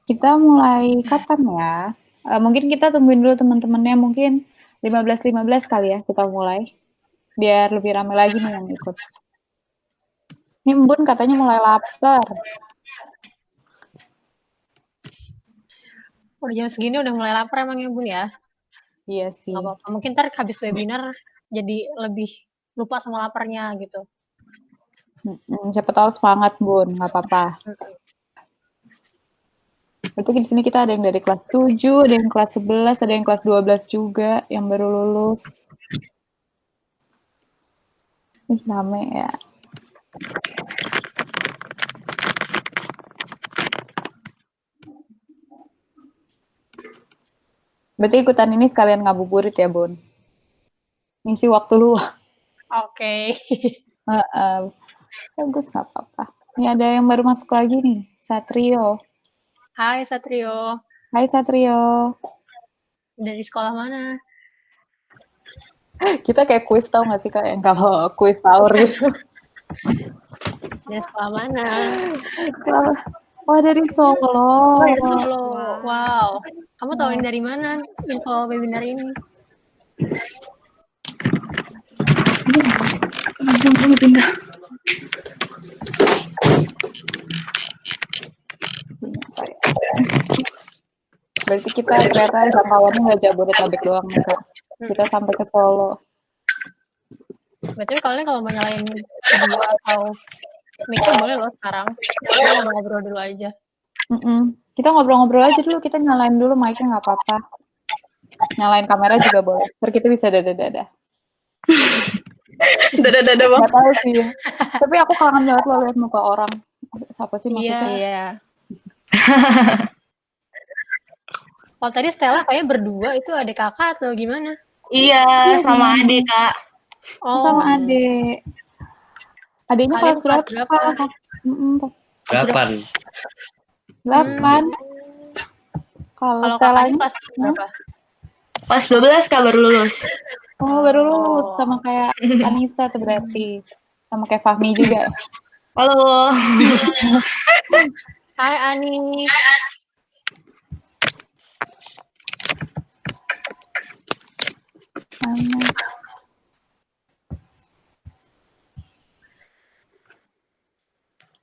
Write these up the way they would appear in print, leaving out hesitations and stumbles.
Kita mulai kapan ya? Mungkin kita tungguin dulu teman-temannya, mungkin 15.15 kali ya kita mulai, biar lebih ramai lagi nih yang ikut. Ini Embun katanya mulai lapar. Udah jam segini udah mulai lapar emang ya Bun ya? Iya sih. Nggak apa-apa, mungkin ntar habis webinar jadi lebih lupa sama laparnya gitu. Siapa tahu semangat Bun, nggak apa-apa. Berarti di sini kita ada yang dari kelas 7, ada yang kelas 11, ada yang kelas 12 juga yang baru lulus. Ih, rame ya. Berarti ikutan ini sekalian ngabuburit ya, Bun? Ngisi waktu luang. Oke. Bagus, nggak apa-apa. Ini ada yang baru masuk lagi nih, Satrio. Hai Satrio. Hai Satrio. Dari sekolah mana? Kita kayak kuis tau gak sih Kak, yang kalau kuis sahur gitu. Dari sekolah mana? Oh, dari Solo. Oh, dari Solo. Wow. Kamu tahu ini dari mana info webinar ini? Langsung dulu pindah. Berarti kita ternyata jangkauannya nggak Jabodetabek doang nih Kak. Kita sampai ke Solo. Berarti kalian kalau mau nyalain video atau mic-nya boleh loh sekarang. Kita ngobrol dulu aja. Kita ngobrol-ngobrol aja dulu, kita nyalain dulu mic-nya nggak apa-apa. Nyalain kamera juga boleh. Terus kita bisa dada-dada. Dada-dada bang. Nggak tahu sih. Tapi aku kangen banget loh lihat muka orang. Siapa sih maksudnya? Iya. Kalau tadi Stella kayaknya berdua itu adik kakak atau gimana? Iya, sama adik Kak. Oh, sama adik. Adiknya kelas berapa? 8. 8. Kalau kakaknya kelas berapa? Kelas 12 Kak, baru lulus. Oh, baru lulus. Sama kayak Anissa tuh berarti. Sama kayak Fahmi juga. Halo. Hai Ani.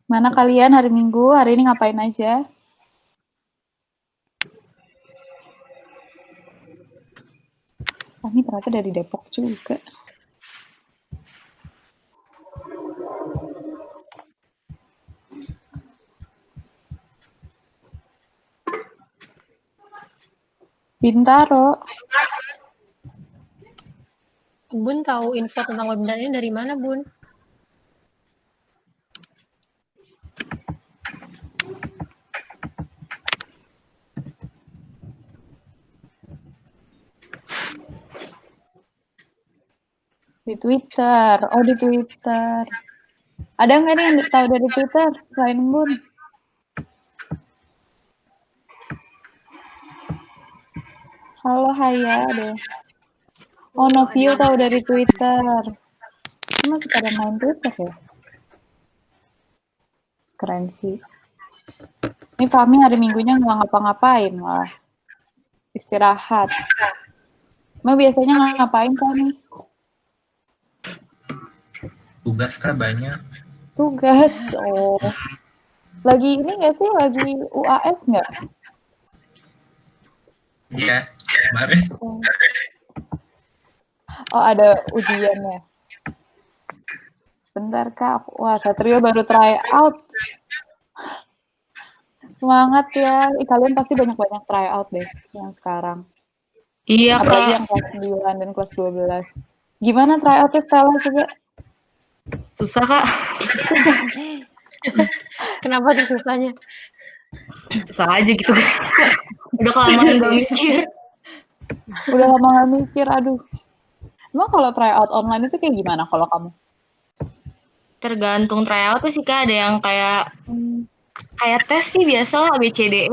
Mana kalian hari Minggu? Hari ini ngapain aja? Ini ternyata dari Depok juga. Bintaro. Bun tahu info tentang webinar ini dari mana, Bun? Di Twitter. Oh, di Twitter. Ada nggak nih yang tahu dari Twitter selain Bun? Halo Haya deh. Oh, Novio tahu dari Twitter. Ini masih pada main Twitter ya? Keren sih. Ini Fahmi hari Minggunya nggak ngapa-ngapain malah. Istirahat. Emang biasanya ngapain Fahmi? Tugas Kak banyak. Tugas. Oh. Lagi ini nggak sih? Lagi UAS nggak? Iya, kemarin. Oh, ada ujiannya. Bentar Kak. Wah, Satrio baru try out. Semangat ya. Kalian pasti banyak-banyak try out deh yang sekarang. Iya Kak. Apalagi yang kelas 9 dan kelas 12. Gimana try outnya Stella coba? Susah Kak. Kenapa tuh susahnya? Susah aja gitu Kak. Udah kelamaan gak mikir. Udah lama gak mikir, aduh. Emang kalau try out online itu kayak gimana kalau kamu? Tergantung tryout sih Kak, ada yang kayak tes sih biasa lah, ABCDE.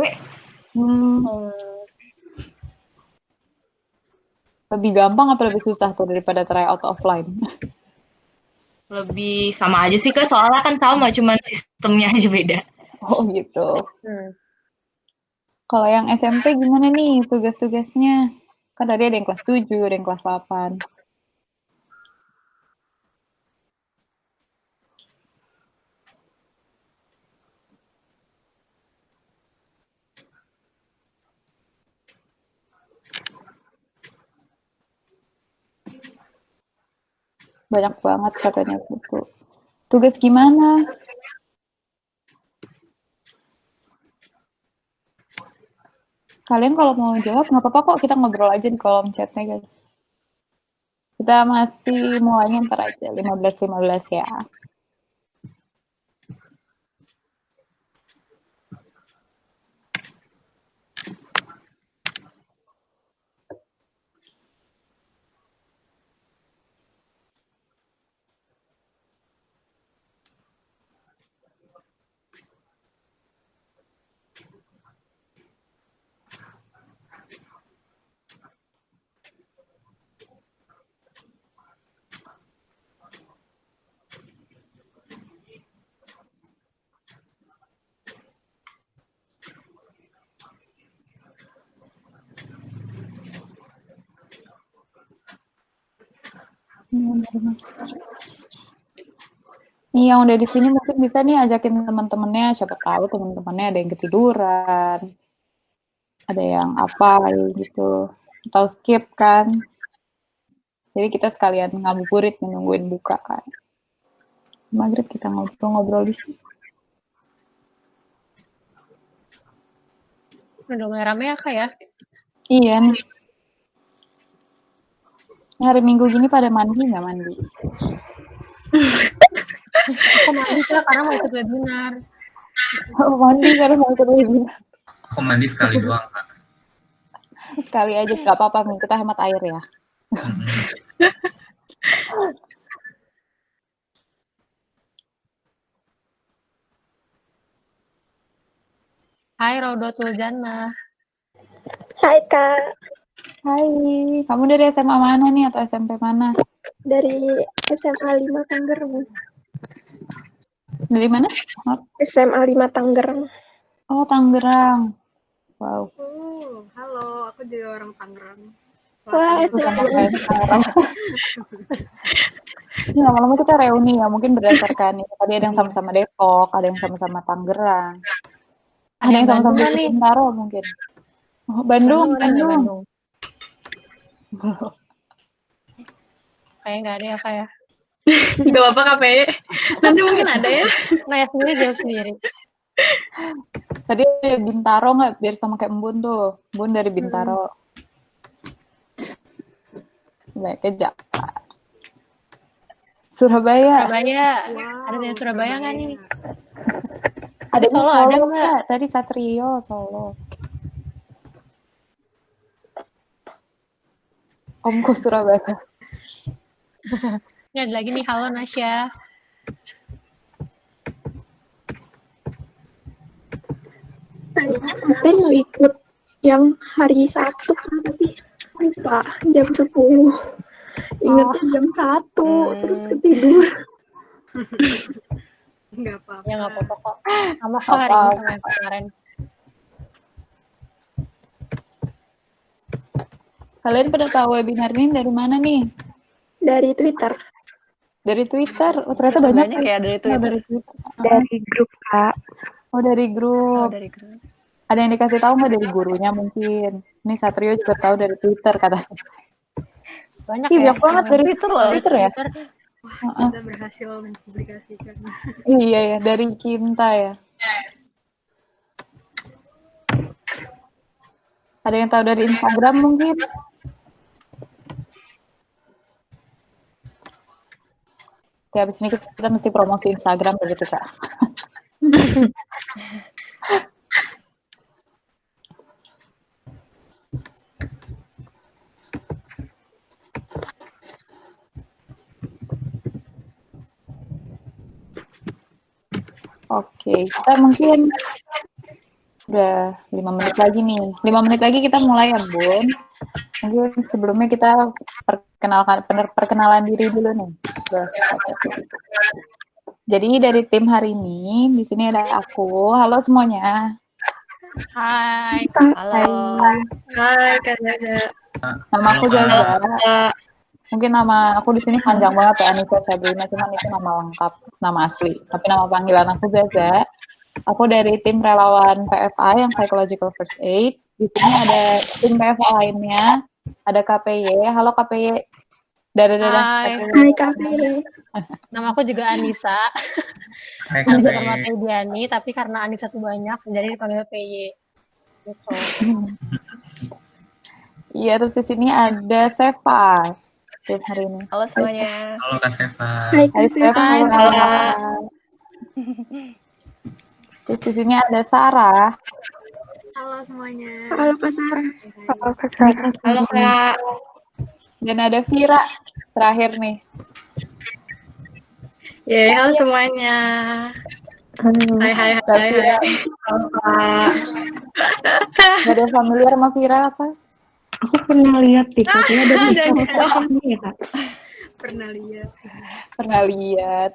Lebih gampang apa lebih susah tuh daripada tryout offline? Lebih sama aja sih Kak, soalnya kan sama, cuman sistemnya aja beda. Oh gitu. Kalau yang SMP gimana nih tugas-tugasnya? Kan tadi ada yang kelas 7, ada yang kelas 8. Banyak banget katanya buku. Tugas gimana? Kalian kalau mau jawab nggak apa-apa kok, kita ngobrol aja di kolom chatnya guys. Kita masih mulainya ntar aja, 15-15 ya. Nih yang udah di sini mungkin bisa nih ajakin teman-temannya, siapa tahu teman-temannya ada yang ketiduran, ada yang apa gitu, atau skip kan. Jadi kita sekalian ngabuburit nungguin buka kan. Maghrib kita ngobrol-ngobrol di sini. Udah mulai rame ya Kak ya? Iya nih. Hari Minggu gini pada mandi nggak mandi? Aku mandi Kak karena mau ikut webinar. Oh, mandi karena mau ikut webinar. Aku mandi sekali doang, Kak. Sekali aja nggak apa-apa, kita hemat air ya. Hai Raudatul Jannah. Hai Kak. Hai, kamu dari SMA mana nih atau SMP mana? Dari SMA 5 Tangerang. Dari mana? SMA 5 Tangerang. Oh, Tangerang. Wow. Halo, aku juga orang Tangerang. Wah, sama kayak Tangerang. Ini lama-lama kita reuni ya, mungkin berdasarkan tadi ada yang sama-sama Depok, ada yang sama-sama Tangerang, ada yang sama-sama Bintaro mungkin. Oh, Bandung. Kayak nggak ada ya Kak ya? Gak apa-apa Kak Peye. Nanti mungkin ada ya. Naya sendiri, jawab sendiri. Tadi ada Bintaro nggak? Biar sama kayak Embun tuh. Embun dari Bintaro. Baik aja. Surabaya. Wow, ada yang Surabaya nggak nih? Ada Solo ada nggak? Tadi Satrio Solo. Omku Surabaya. Ini ada lagi nih, halo Nasya. Kemarin mau ikut yang hari Sabtu tapi lupa jam 10. Ingatnya jam 1 terus ketidur. Nggak apa-apa. Ya nggak apa-apa kok. Sama kok hari ini sama yang kemarin. Kalian pada tahu webinar ini dari mana nih? Dari Twitter. Dari Twitter. Oh, ternyata banyak ya dari Twitter. Dari grup Kak. Oh, dari grup. Ada yang dikasih tahu nggak dari gurunya mungkin? Ini Satrio juga tahu dari Twitter katanya. Banyak ya. Banyak banget dari Twitter loh. Twitter ya? Wah, kita berhasil mempublikasikan. Iya ya, dari Kinta ya. Ada yang tahu dari Instagram mungkin? Ya, habis ini kita mesti promosi Instagram begitu, Kak. Oke, kita mungkin udah 5 menit lagi nih. 5 menit lagi kita mulai ya, Bun. Mungkin sebelumnya kita perkenalan diri dulu nih. Jadi dari tim hari ini, di sini ada aku. Halo semuanya. Hai. Halo. Hai Kak Zaza. Nama aku Halo, Zaza. Kak. Mungkin nama aku di sini panjang banget ya, Anissa Sabrina, cuman itu nama lengkap, nama asli. Tapi nama panggilan aku Zaza. Aku dari tim relawan PFA yang Psychological First Aid. Di sini ada tim PFA lainnya, ada KPY. Halo KPY. Dadah. Hai. Hai Kak Fe. Nama aku juga Anissa. Hai Anissa Kak Permata Diani, tapi karena Anissa tuh banyak, jadi dipanggil PY. Gitu. Iya, terus di sini ada Seva. Tim hari ini. Halo semuanya. Halo Kak Seva. Hai Hai Kak Seva. Seva. Hai, Halo. Kak. Terus di sini ada Sarah. Halo semuanya. Halo Kak Sarah. Halo Kak. Dan ada Vira. Terakhir nih. Yeay, halo semuanya. Hai. Kak Vira. Halo Kak. Gak ada familiar sama Vira apa? Aku pernah lihat di katanya ada ini ya Kak. Pernah lihat. Pernah lihat.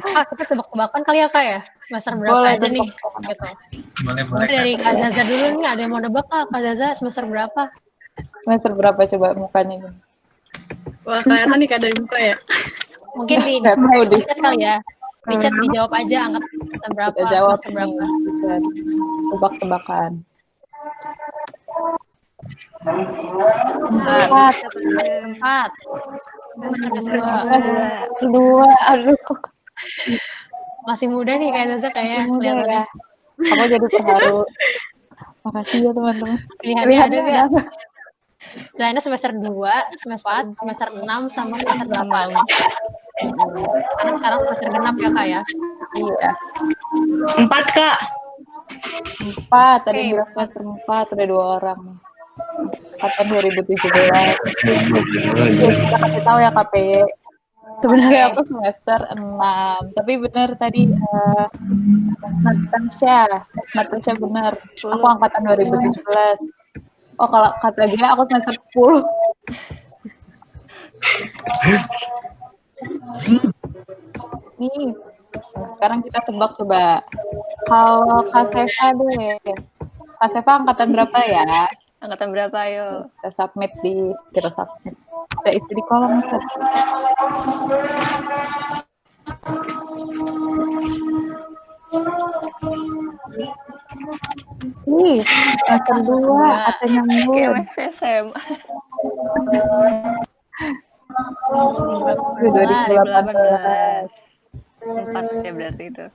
Kita tebak-tebakan kali ya Kak ya? Semester berapa Boleh, aja nih? tebak-tebakan. Gitu. Boleh Mungkin dari Kak. Kak Zaza dulu nih, ada yang mau nebak Kak Zaza semester berapa? Semester berapa coba mukanya nih? Wah, kelihatan nih Kak dari muka ya. Mungkin di Nggak tahu deh. chat kali ya? Di chat dijawab aja angkatan berapa, Kita jawab semester nih. berapa. Bisa tebak-tebakan. Empat. Empat. Semester dua. Kedua. Aduh. Masih muda nih Kak Zaza kayaknya Muda kelihatannya. ya. Aku jadi terharu. Makasih ya teman-teman. Pilihannya ada Pilihannya gak? apa? Pilihannya semester 2, semester 4, semester 6, sama semester 8. Karena sekarang semester genap ya Kak ya? Iya. 4 Kak. 4. Tadi Oke. bilang semester 4. Ada 2 orang. Angkatan 2017. Kita kasih tahu ya KPY. Sebenarnya aku semester 6. Tapi benar tadi Natasha benar. Aku angkatan 2017. Oh, kalau kata dia aku semester 10. Nih, sekarang kita tebak coba. Kalau Kak Seva deh. Kak Seva angkatan berapa ya? Angkatan berapa ayo? Kita submit. Kita isi di kolom chat. Wih, semester 2 atau nyambung. Kayak masih SMA. 2018. 4 ya berarti itu.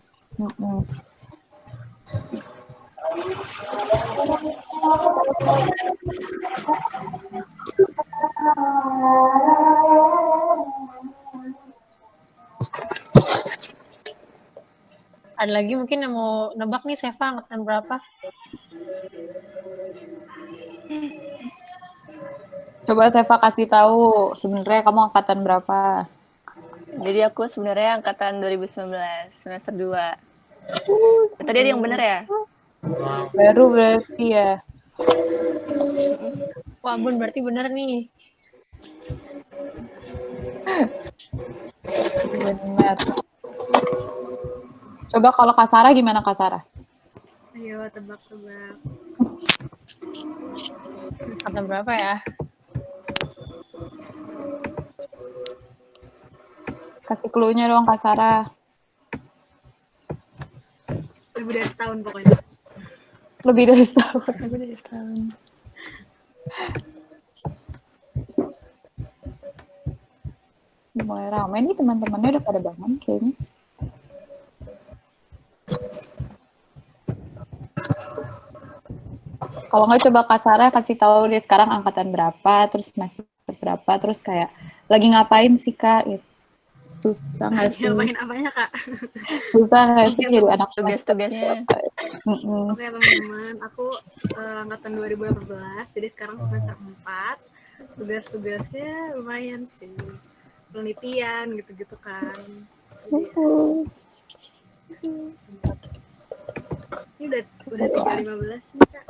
Ada lagi mungkin yang mau nebak nih Seva angkatan berapa? Coba Seva kasih tahu sebenarnya kamu angkatan berapa? Jadi aku sebenarnya angkatan 2019 semester 2. Tadi ada yang benar ya? Baru berarti ya. Wah Bun, berarti bener nih. Benar. Coba kalau Kak Sarah gimana Kak Sarah? Ayo tebak-tebak. Angkatan berapa ya? Kasih clue-nya dong Kak Sarah. Lebih dari setahun pokoknya. Lebih dari setahun. Mulai ramai nih teman-temannya udah pada bangun kayaknya. Kalau nggak coba Kak Sarah kasih tahu dia sekarang angkatan berapa, terus semester berapa, terus kayak lagi ngapain sih Kak? Gitu. Susah nggak sih? Ngapain apanya Kak? Susah nggak sih jadi anak semester? Tugas-tugasnya. Oke teman-teman, aku angkatan 2018, jadi sekarang semester 4. Tugas-tugasnya lumayan sih. Penelitian gitu-gitu kan. Ini udah 3.15 nih Kak.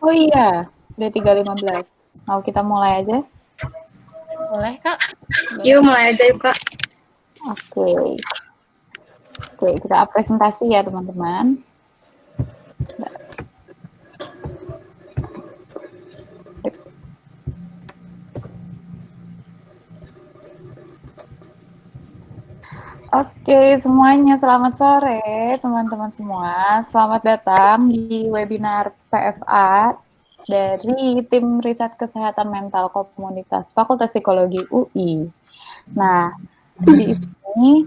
Oh iya, udah 3.15. Mau kita mulai aja? Boleh Kak? Yuk mulai aja yuk Kak. Oke, kita presentasi ya teman-teman. Oke, semuanya selamat sore teman-teman semua. Selamat datang di webinar PFA dari tim riset kesehatan mental komunitas Fakultas Psikologi UI. Nah, di sini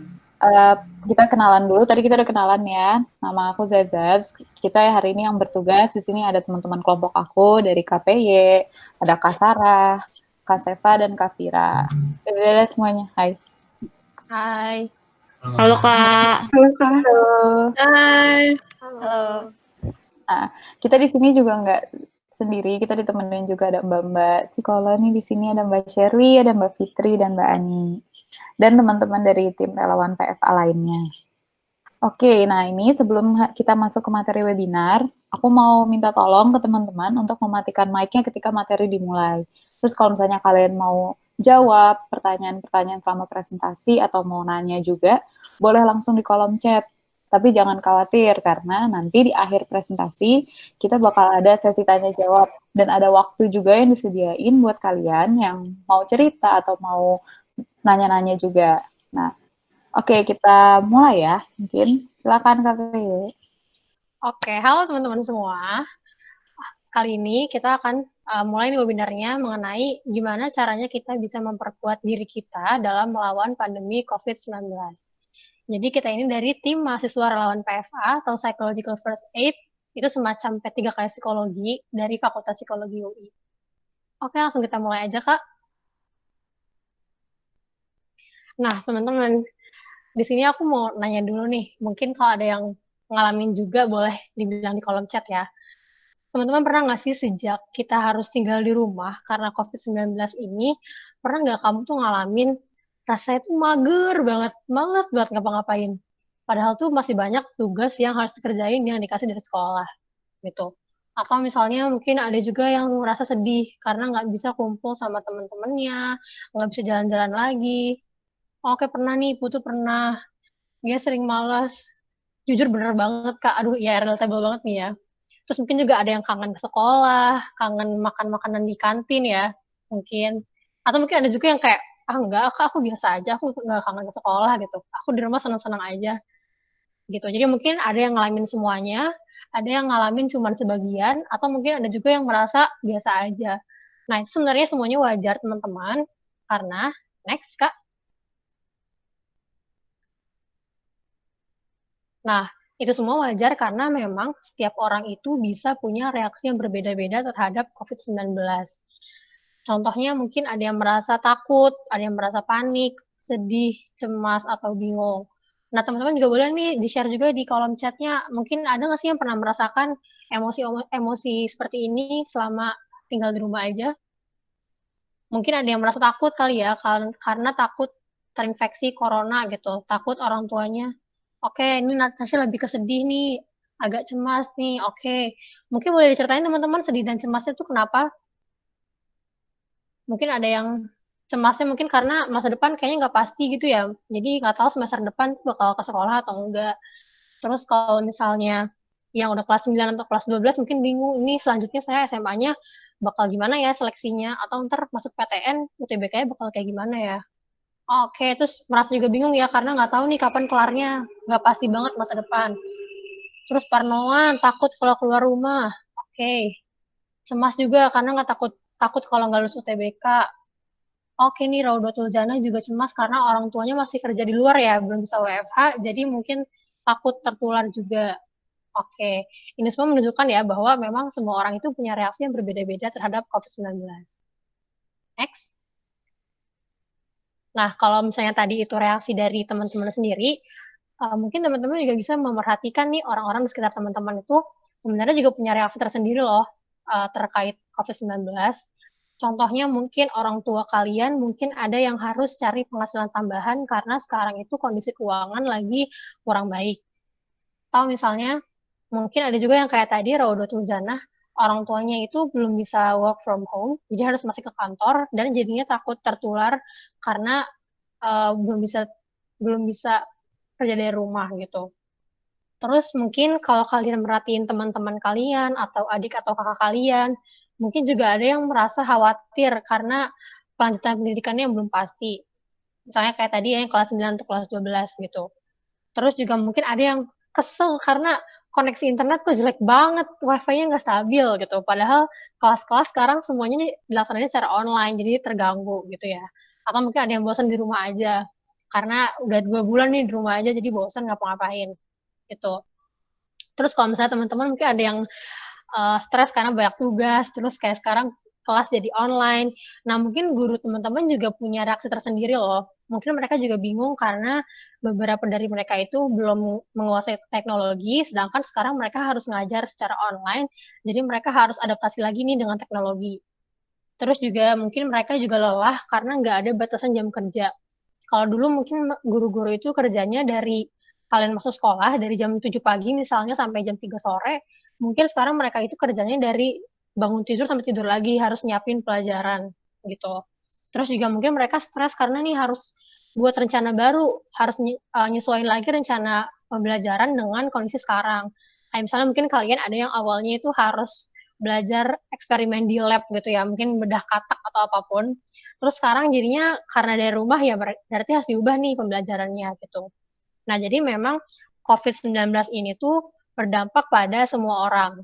kita kenalan dulu. Tadi kita udah kenalan ya. Nama aku Zaza. Kita hari ini yang bertugas di sini ada teman-teman kelompok aku dari KPY, ada Kak Sarah, Kak Seva, dan Kak Fira. Dadah semuanya. Hai. Hai. Halo Kak. Halo Kak. Halo. Hai. Halo. Nah, kita di sini juga nggak sendiri, kita ditemenin juga ada Mbak-Mbak psikolog nih di sini, ada Mbak Shirley, ada Mbak Fitri, dan Mbak Ani. Dan teman-teman dari tim relawan PFA lainnya. Oke, nah ini sebelum kita masuk ke materi webinar, aku mau minta tolong ke teman-teman untuk mematikan mic-nya ketika materi dimulai. Terus kalau misalnya kalian mau jawab pertanyaan-pertanyaan selama presentasi atau mau nanya juga, boleh langsung di kolom chat. Tapi jangan khawatir, karena nanti di akhir presentasi, kita bakal ada sesi tanya-jawab. Dan ada waktu juga yang disediain buat kalian yang mau cerita atau mau nanya-nanya juga. Nah, oke, kita mulai ya. Mungkin silakan Kak Priyo. Oke, halo teman-teman semua. Kali ini kita akan mulai nih webinarnya mengenai gimana caranya kita bisa memperkuat diri kita dalam melawan pandemi COVID-19. Jadi kita ini dari tim mahasiswa relawan PFA atau Psychological First Aid, itu semacam P3K psikologi dari Fakultas Psikologi UI. Oke, langsung kita mulai aja, Kak. Nah, teman-teman, di sini aku mau nanya dulu nih, mungkin kalau ada yang ngalamin juga boleh dibilang di kolom chat ya. Teman-teman pernah nggak sih sejak kita harus tinggal di rumah karena COVID-19 ini, pernah nggak kamu tuh ngalamin rasanya tuh mager banget, males banget ngapa-ngapain. Padahal tuh masih banyak tugas yang harus dikerjain yang dikasih dari sekolah, gitu. Atau misalnya mungkin ada juga yang merasa sedih karena nggak bisa kumpul sama teman-temannya, nggak bisa jalan-jalan lagi. Oke, pernah nih, Putu pernah. Dia sering malas. Jujur bener banget, Kak. Aduh, ya relatable banget nih ya. Terus mungkin juga ada yang kangen ke sekolah, kangen makan makanan di kantin ya, mungkin. Atau mungkin ada juga yang kayak, ah enggak, Kak, aku biasa aja, aku nggak kangen ke sekolah gitu. Aku di rumah senang-senang aja gitu. Jadi mungkin ada yang ngalamin semuanya, ada yang ngalamin cuma sebagian, atau mungkin ada juga yang merasa biasa aja. Nah, itu sebenarnya semuanya wajar, teman-teman, karena next, Kak. Nah, itu semua wajar karena memang setiap orang itu bisa punya reaksi yang berbeda-beda terhadap COVID-19. Contohnya mungkin ada yang merasa takut, ada yang merasa panik, sedih, cemas, atau bingung. Nah, teman-teman juga boleh nih di-share juga di kolom chatnya. Mungkin ada nggak sih yang pernah merasakan emosi seperti ini selama tinggal di rumah aja? Mungkin ada yang merasa takut kali ya, karena takut terinfeksi corona gitu. Takut orang tuanya, oke, ini Natasha lebih kesedih nih, agak cemas nih, oke. Mungkin boleh diceritain teman-teman sedih dan cemasnya tuh kenapa? Mungkin ada yang cemasnya mungkin karena masa depan kayaknya nggak pasti gitu ya. Jadi nggak tahu semester depan bakal ke sekolah atau enggak. Terus kalau misalnya yang udah kelas 9 atau kelas 12 mungkin bingung, ini selanjutnya saya SMA-nya bakal gimana ya seleksinya, atau ntar masuk PTN, UTBK-nya bakal kayak gimana ya. Oke, terus merasa juga bingung ya, karena nggak tahu nih kapan kelarnya, nggak pasti banget masa depan. Terus parnoan, takut kalau keluar rumah. Oke, cemas juga karena nggak takut kalau nggak lulus UTBK. Oke nih, Raudatul Jannah juga cemas karena orang tuanya masih kerja di luar ya, belum bisa WFH, jadi mungkin takut tertular juga. Oke, ini semua menunjukkan ya bahwa memang semua orang itu punya reaksi yang berbeda-beda terhadap COVID-19. Next. Nah, kalau misalnya tadi itu reaksi dari teman-teman sendiri, mungkin teman-teman juga bisa memerhatikan nih orang-orang di sekitar teman-teman itu sebenarnya juga punya reaksi tersendiri loh terkait COVID-19. Contohnya mungkin orang tua kalian mungkin ada yang harus cari penghasilan tambahan karena sekarang itu kondisi keuangan lagi kurang baik. Atau misalnya mungkin ada juga yang kayak tadi Raudatul Jannah, orang tuanya itu belum bisa work from home, jadi harus masih ke kantor dan jadinya takut tertular karena belum bisa kerja dari rumah gitu. Terus mungkin kalau kalian merhatiin teman-teman kalian atau adik atau kakak kalian, mungkin juga ada yang merasa khawatir karena kelanjutan pendidikannya yang belum pasti. Misalnya kayak tadi ya yang kelas 9 atau kelas 12 gitu. Terus juga mungkin ada yang kesel karena koneksi internet kok jelek banget, wifi-nya nggak stabil gitu. Padahal kelas-kelas sekarang semuanya dilaksanain secara online, jadi terganggu gitu ya. Atau mungkin ada yang bosan di rumah aja, karena udah 2 bulan nih di rumah aja, jadi bosan ngapa-ngapain gitu. Terus kalau misalnya teman-teman mungkin ada yang stres karena banyak tugas, terus kayak sekarang kelas jadi online. Nah, mungkin guru teman-teman juga punya reaksi tersendiri loh. Mungkin mereka juga bingung karena beberapa dari mereka itu belum menguasai teknologi, sedangkan sekarang mereka harus ngajar secara online, jadi mereka harus adaptasi lagi nih dengan teknologi. Terus juga mungkin mereka juga lelah karena nggak ada batasan jam kerja. Kalau dulu mungkin guru-guru itu kerjanya dari kalian masuk sekolah dari jam 7 pagi misalnya sampai jam 3 sore, mungkin sekarang mereka itu kerjanya dari bangun tidur sampai tidur lagi, harus nyiapin pelajaran gitu. Terus juga mungkin mereka stres karena nih harus buat rencana baru, harus nyesuaiin lagi rencana pembelajaran dengan kondisi sekarang. Kayak misalnya mungkin kalian ada yang awalnya itu harus belajar eksperimen di lab gitu ya, mungkin bedah katak atau apapun. Terus sekarang jadinya karena dari rumah ya berarti harus diubah nih pembelajarannya gitu. Nah, jadi memang COVID-19 ini tuh berdampak pada semua orang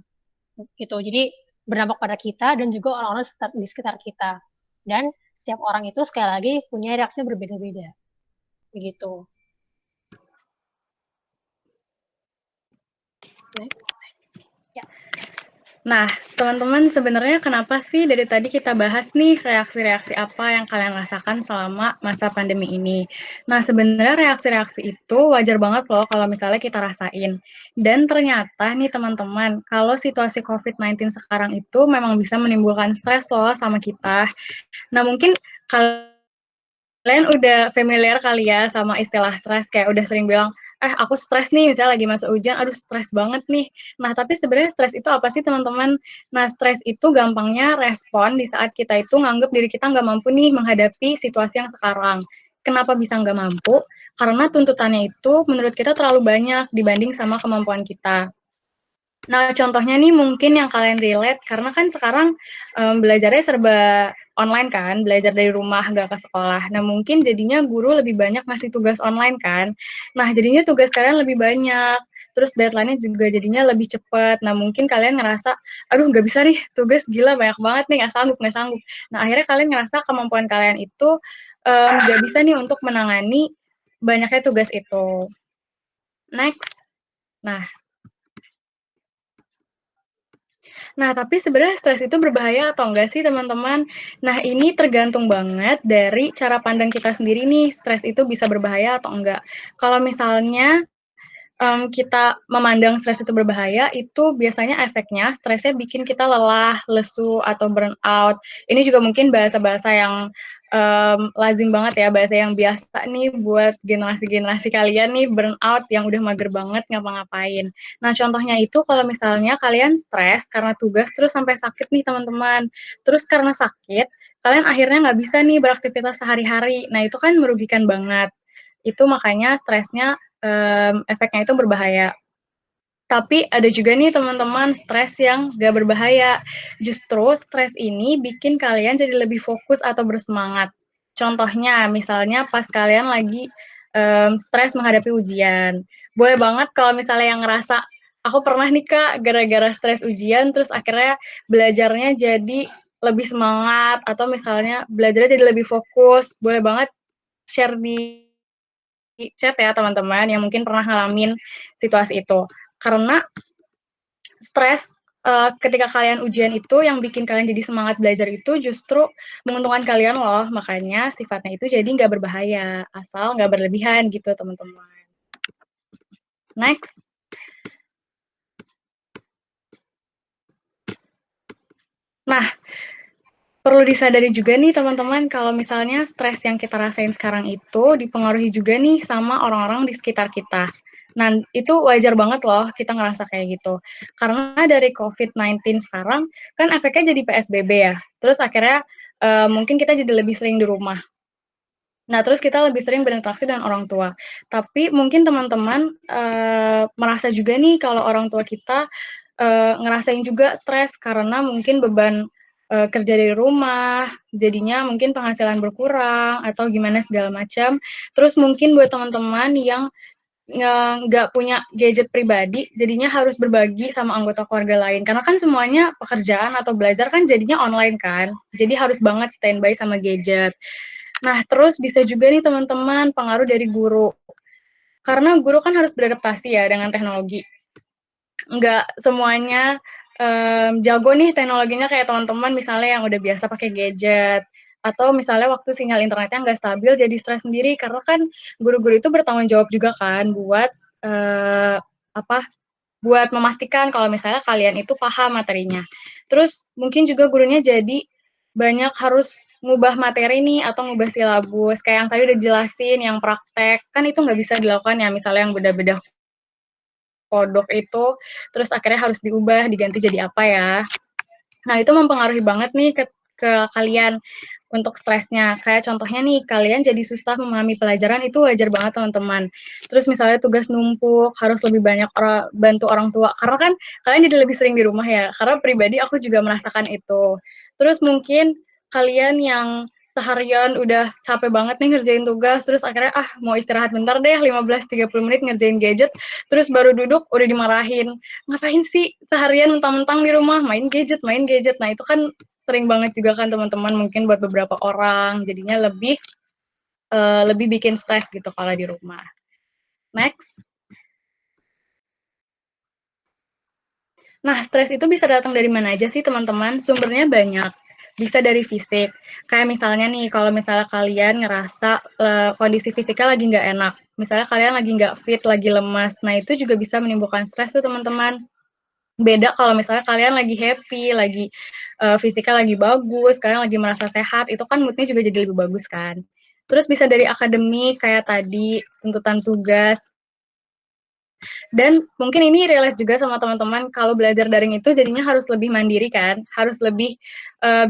gitu. Jadi berdampak pada kita dan juga orang-orang di sekitar kita. Dan setiap orang itu sekali lagi punya reaksi berbeda-beda. Begitu. Next. Ya. Nah, teman-teman sebenarnya kenapa sih dari tadi kita bahas nih reaksi-reaksi apa yang kalian rasakan selama masa pandemi ini. Nah, sebenarnya reaksi-reaksi itu wajar banget loh kalau misalnya kita rasain. Dan ternyata nih teman-teman, kalau situasi COVID-19 sekarang itu memang bisa menimbulkan stres loh sama kita. Nah, mungkin kalian udah familiar kali ya sama istilah stres, kayak udah sering bilang, aku stres nih, misalnya lagi masa ujian, aduh stres banget nih. Nah, tapi sebenarnya stres itu apa sih teman-teman? Nah, stres itu gampangnya respon di saat kita itu nganggep diri kita nggak mampu nih menghadapi situasi yang sekarang. Kenapa bisa nggak mampu? Karena tuntutannya itu menurut kita terlalu banyak dibanding sama kemampuan kita. Nah, contohnya nih mungkin yang kalian relate, karena kan sekarang belajarnya serba online kan, belajar dari rumah, nggak ke sekolah. Nah, mungkin jadinya guru lebih banyak ngasih tugas online kan. Nah, jadinya tugas kalian lebih banyak, terus deadline-nya juga jadinya lebih cepat. Nah, mungkin kalian ngerasa, aduh nggak bisa nih, tugas gila banyak banget nih, nggak sanggup. Nah, akhirnya kalian ngerasa kemampuan kalian itu nggak bisa nih untuk menangani banyaknya tugas itu. Next. Nah, tapi sebenarnya stres itu berbahaya atau enggak sih, teman-teman? Nah, ini tergantung banget dari cara pandang kita sendiri nih, stres itu bisa berbahaya atau enggak. Kalau misalnya kita memandang stres itu berbahaya, itu biasanya efeknya stresnya bikin kita lelah, lesu, atau burnout. Ini juga mungkin bahasa-bahasa yang lazim banget ya, bahasa yang biasa nih buat generasi-generasi kalian nih, burnout yang udah mager banget ngapa-ngapain. Nah, contohnya itu kalau misalnya kalian stres karena tugas terus sampai sakit nih teman-teman. Terus karena sakit, kalian akhirnya nggak bisa nih beraktivitas sehari-hari. Nah, itu kan merugikan banget. Itu makanya stresnya efeknya itu berbahaya. Tapi ada juga nih teman-teman stres yang gak berbahaya. Justru stres ini bikin kalian jadi lebih fokus atau bersemangat. Contohnya, misalnya pas kalian lagi stres menghadapi ujian. Boleh banget kalau misalnya yang ngerasa, aku pernah nih Kak, gara-gara stres ujian, terus akhirnya belajarnya jadi lebih semangat, atau misalnya belajarnya jadi lebih fokus. Boleh banget share di chat ya teman-teman yang mungkin pernah ngalamin situasi itu. Karena stres ketika kalian ujian itu yang bikin kalian jadi semangat belajar itu justru menguntungkan kalian loh. Makanya sifatnya itu jadi nggak berbahaya, asal nggak berlebihan gitu teman-teman. Next. Nah, perlu disadari juga nih teman-teman kalau misalnya stres yang kita rasain sekarang itu dipengaruhi juga nih sama orang-orang di sekitar kita. Nah, itu wajar banget loh kita ngerasa kayak gitu. Karena dari COVID-19 sekarang, kan efeknya jadi PSBB ya. Terus akhirnya mungkin kita jadi lebih sering di rumah. Nah, terus kita lebih sering berinteraksi dengan orang tua. Tapi mungkin teman-teman merasa juga nih kalau orang tua kita ngerasain juga stres karena mungkin beban kerja dari rumah, jadinya mungkin penghasilan berkurang, atau gimana segala macam. Terus mungkin buat teman-teman yang nggak punya gadget pribadi, jadinya harus berbagi sama anggota keluarga lain. Karena kan semuanya pekerjaan atau belajar kan jadinya online kan, jadi harus banget standby sama gadget. Nah, terus bisa juga nih teman-teman pengaruh dari guru. Karena guru kan harus beradaptasi ya dengan teknologi. Nggak semuanya jago nih teknologinya kayak teman-teman misalnya yang udah biasa pakai gadget. Atau misalnya waktu sinyal internetnya nggak stabil jadi stres sendiri. Karena kan guru-guru itu bertanggung jawab juga kan buat buat memastikan kalau misalnya kalian itu paham materinya. Terus mungkin juga gurunya jadi banyak harus ngubah materi nih atau ngubah silabus. Kayak yang tadi udah jelasin, yang praktek, kan itu nggak bisa dilakukan ya, misalnya yang beda-beda kodok itu, terus akhirnya harus diubah, diganti jadi apa ya. Nah, itu mempengaruhi banget nih ke kalian untuk stresnya. Kayak contohnya nih, kalian jadi susah memahami pelajaran, itu wajar banget teman-teman. Terus misalnya tugas numpuk, harus lebih banyak bantu orang tua. Karena kan kalian jadi lebih sering di rumah ya. Karena pribadi aku juga merasakan itu. Terus mungkin kalian yang seharian udah capek banget nih ngerjain tugas, terus akhirnya mau istirahat bentar deh 15-30 menit ngerjain gadget, terus baru duduk udah dimarahin. Ngapain sih seharian mentang-mentang di rumah main gadget. Nah, itu kan sering banget juga kan teman-teman mungkin buat beberapa orang, jadinya lebih bikin stres gitu kalau di rumah. Next. Nah, stres itu bisa datang dari mana aja sih teman-teman? Sumbernya banyak. Bisa dari fisik. Kayak misalnya nih, kalau misalnya kalian ngerasa kondisi fisiknya lagi nggak enak. Misalnya kalian lagi nggak fit, lagi lemas. Nah, itu juga bisa menimbulkan stres tuh teman-teman. Beda kalau misalnya kalian lagi happy, lagi fisiknya lagi bagus, kalian lagi merasa sehat, itu kan moodnya juga jadi lebih bagus kan. Terus bisa dari akademik, kayak tadi, tuntutan tugas. Dan mungkin ini relate juga sama teman-teman, kalau belajar daring itu jadinya harus lebih mandiri kan, harus lebih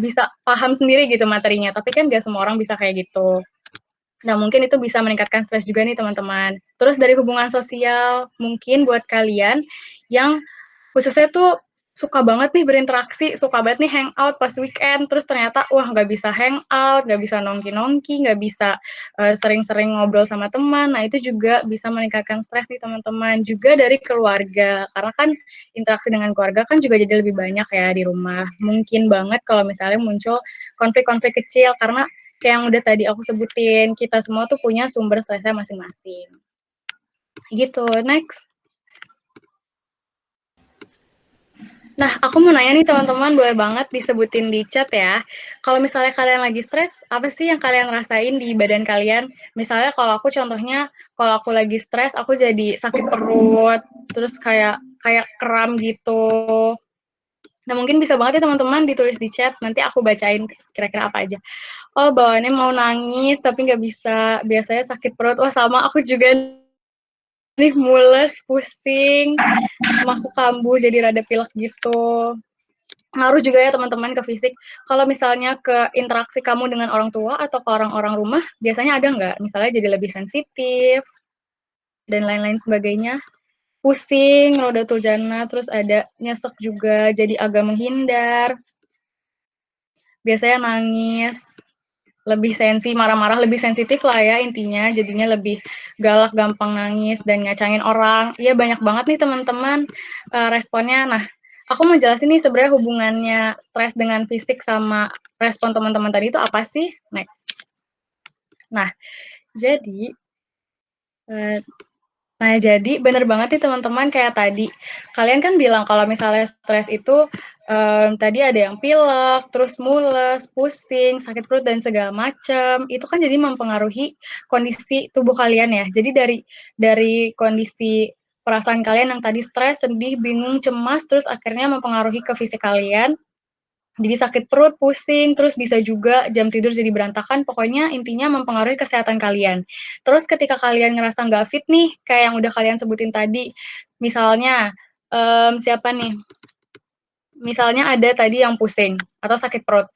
bisa paham sendiri gitu materinya, tapi kan nggak semua orang bisa kayak gitu. Nah, mungkin itu bisa meningkatkan stres juga nih teman-teman. Terus dari hubungan sosial, mungkin buat kalian yang khususnya tuh suka banget nih berinteraksi, suka banget nih hangout pas weekend, terus ternyata nggak bisa hangout, nggak bisa nongki-nongki, nggak bisa sering-sering ngobrol sama teman. Nah, itu juga bisa meningkatkan stres nih teman-teman. Juga dari keluarga, karena kan interaksi dengan keluarga kan juga jadi lebih banyak ya di rumah. Mungkin banget kalau misalnya muncul konflik-konflik kecil, karena kayak yang udah tadi aku sebutin, kita semua tuh punya sumber stresnya masing-masing. Gitu, next. Nah, aku mau nanya nih teman-teman, boleh banget disebutin di chat ya. Kalau misalnya kalian lagi stres, apa sih yang kalian rasain di badan kalian? Misalnya kalau aku contohnya, kalau aku lagi stres, aku jadi sakit perut, terus kayak kram gitu. Nah, mungkin bisa banget ya teman-teman ditulis di chat, nanti aku bacain kira-kira apa aja. Bawaannya mau nangis, tapi nggak bisa, biasanya sakit perut. Sama aku juga nih, mules, pusing, aku kambuh, jadi rada pilek gitu. Ngaruh juga ya teman-teman ke fisik. Kalau misalnya ke interaksi kamu dengan orang tua atau ke orang-orang rumah, biasanya ada nggak? Misalnya jadi lebih sensitif, dan lain-lain sebagainya. Pusing, rodatul jana, terus ada nyesek juga, jadi agak menghindar. Biasanya nangis, lebih marah-marah, lebih sensitif lah ya intinya, jadinya lebih galak, gampang nangis, dan ngacangin orang. Iya, banyak banget nih teman-teman responnya. Nah, aku mau jelasin nih sebenarnya hubungannya stres dengan fisik sama respon teman-teman tadi itu apa sih? Next. Nah, jadi bener banget nih teman-teman, kayak tadi. Kalian kan bilang kalau misalnya stres itu tadi ada yang pilek, terus mules, pusing, sakit perut, dan segala macam. Itu kan jadi mempengaruhi kondisi tubuh kalian ya. Jadi dari kondisi perasaan kalian yang tadi stres, sedih, bingung, cemas, terus akhirnya mempengaruhi ke fisik kalian. Jadi sakit perut, pusing, terus bisa juga jam tidur jadi berantakan, pokoknya intinya mempengaruhi kesehatan kalian. Terus ketika kalian ngerasa nggak fit nih, kayak yang udah kalian sebutin tadi, misalnya, siapa nih? Misalnya ada tadi yang pusing atau sakit perut,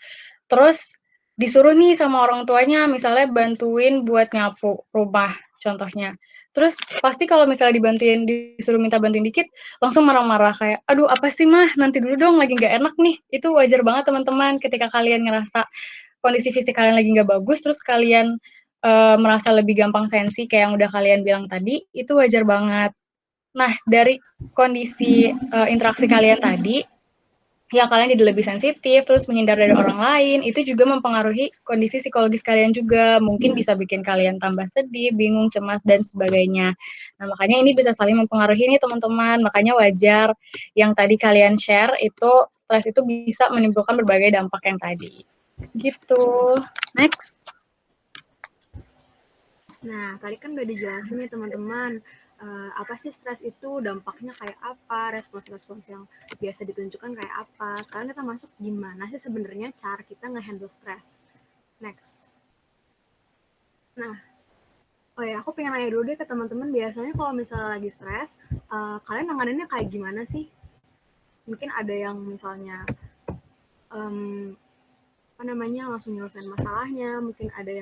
terus disuruh nih sama orang tuanya, misalnya bantuin buat nyapu rumah, contohnya. Terus pasti kalau misalnya disuruh minta bantuin dikit, langsung marah-marah kayak, aduh apa sih mah, nanti dulu dong, lagi nggak enak nih. Itu wajar banget teman-teman ketika kalian ngerasa kondisi fisik kalian lagi nggak bagus, terus kalian merasa lebih gampang sensi kayak yang udah kalian bilang tadi, itu wajar banget. Nah, dari kondisi interaksi kalian tadi, ya kalian jadi lebih sensitif, terus menghindar dari orang lain, itu juga mempengaruhi kondisi psikologis kalian juga. Mungkin bisa bikin kalian tambah sedih, bingung, cemas, dan sebagainya. Nah, makanya ini bisa saling mempengaruhi nih teman-teman. Makanya wajar yang tadi kalian share, itu stres itu bisa menimbulkan berbagai dampak yang tadi. Gitu. Next. Nah, tadi kan udah dijelasin nih teman-teman, apa sih stres itu, dampaknya kayak apa, respons-respons yang biasa ditunjukkan kayak apa. Sekarang kita masuk gimana sih sebenarnya cara kita nge-handle stres. Next. Nah, oh ya, aku pengen nanya dulu deh ke teman-teman, biasanya kalau misalnya lagi stres, kalian nanganinnya kayak gimana sih? Mungkin ada yang misalnya langsung nyelesain masalahnya, mungkin ada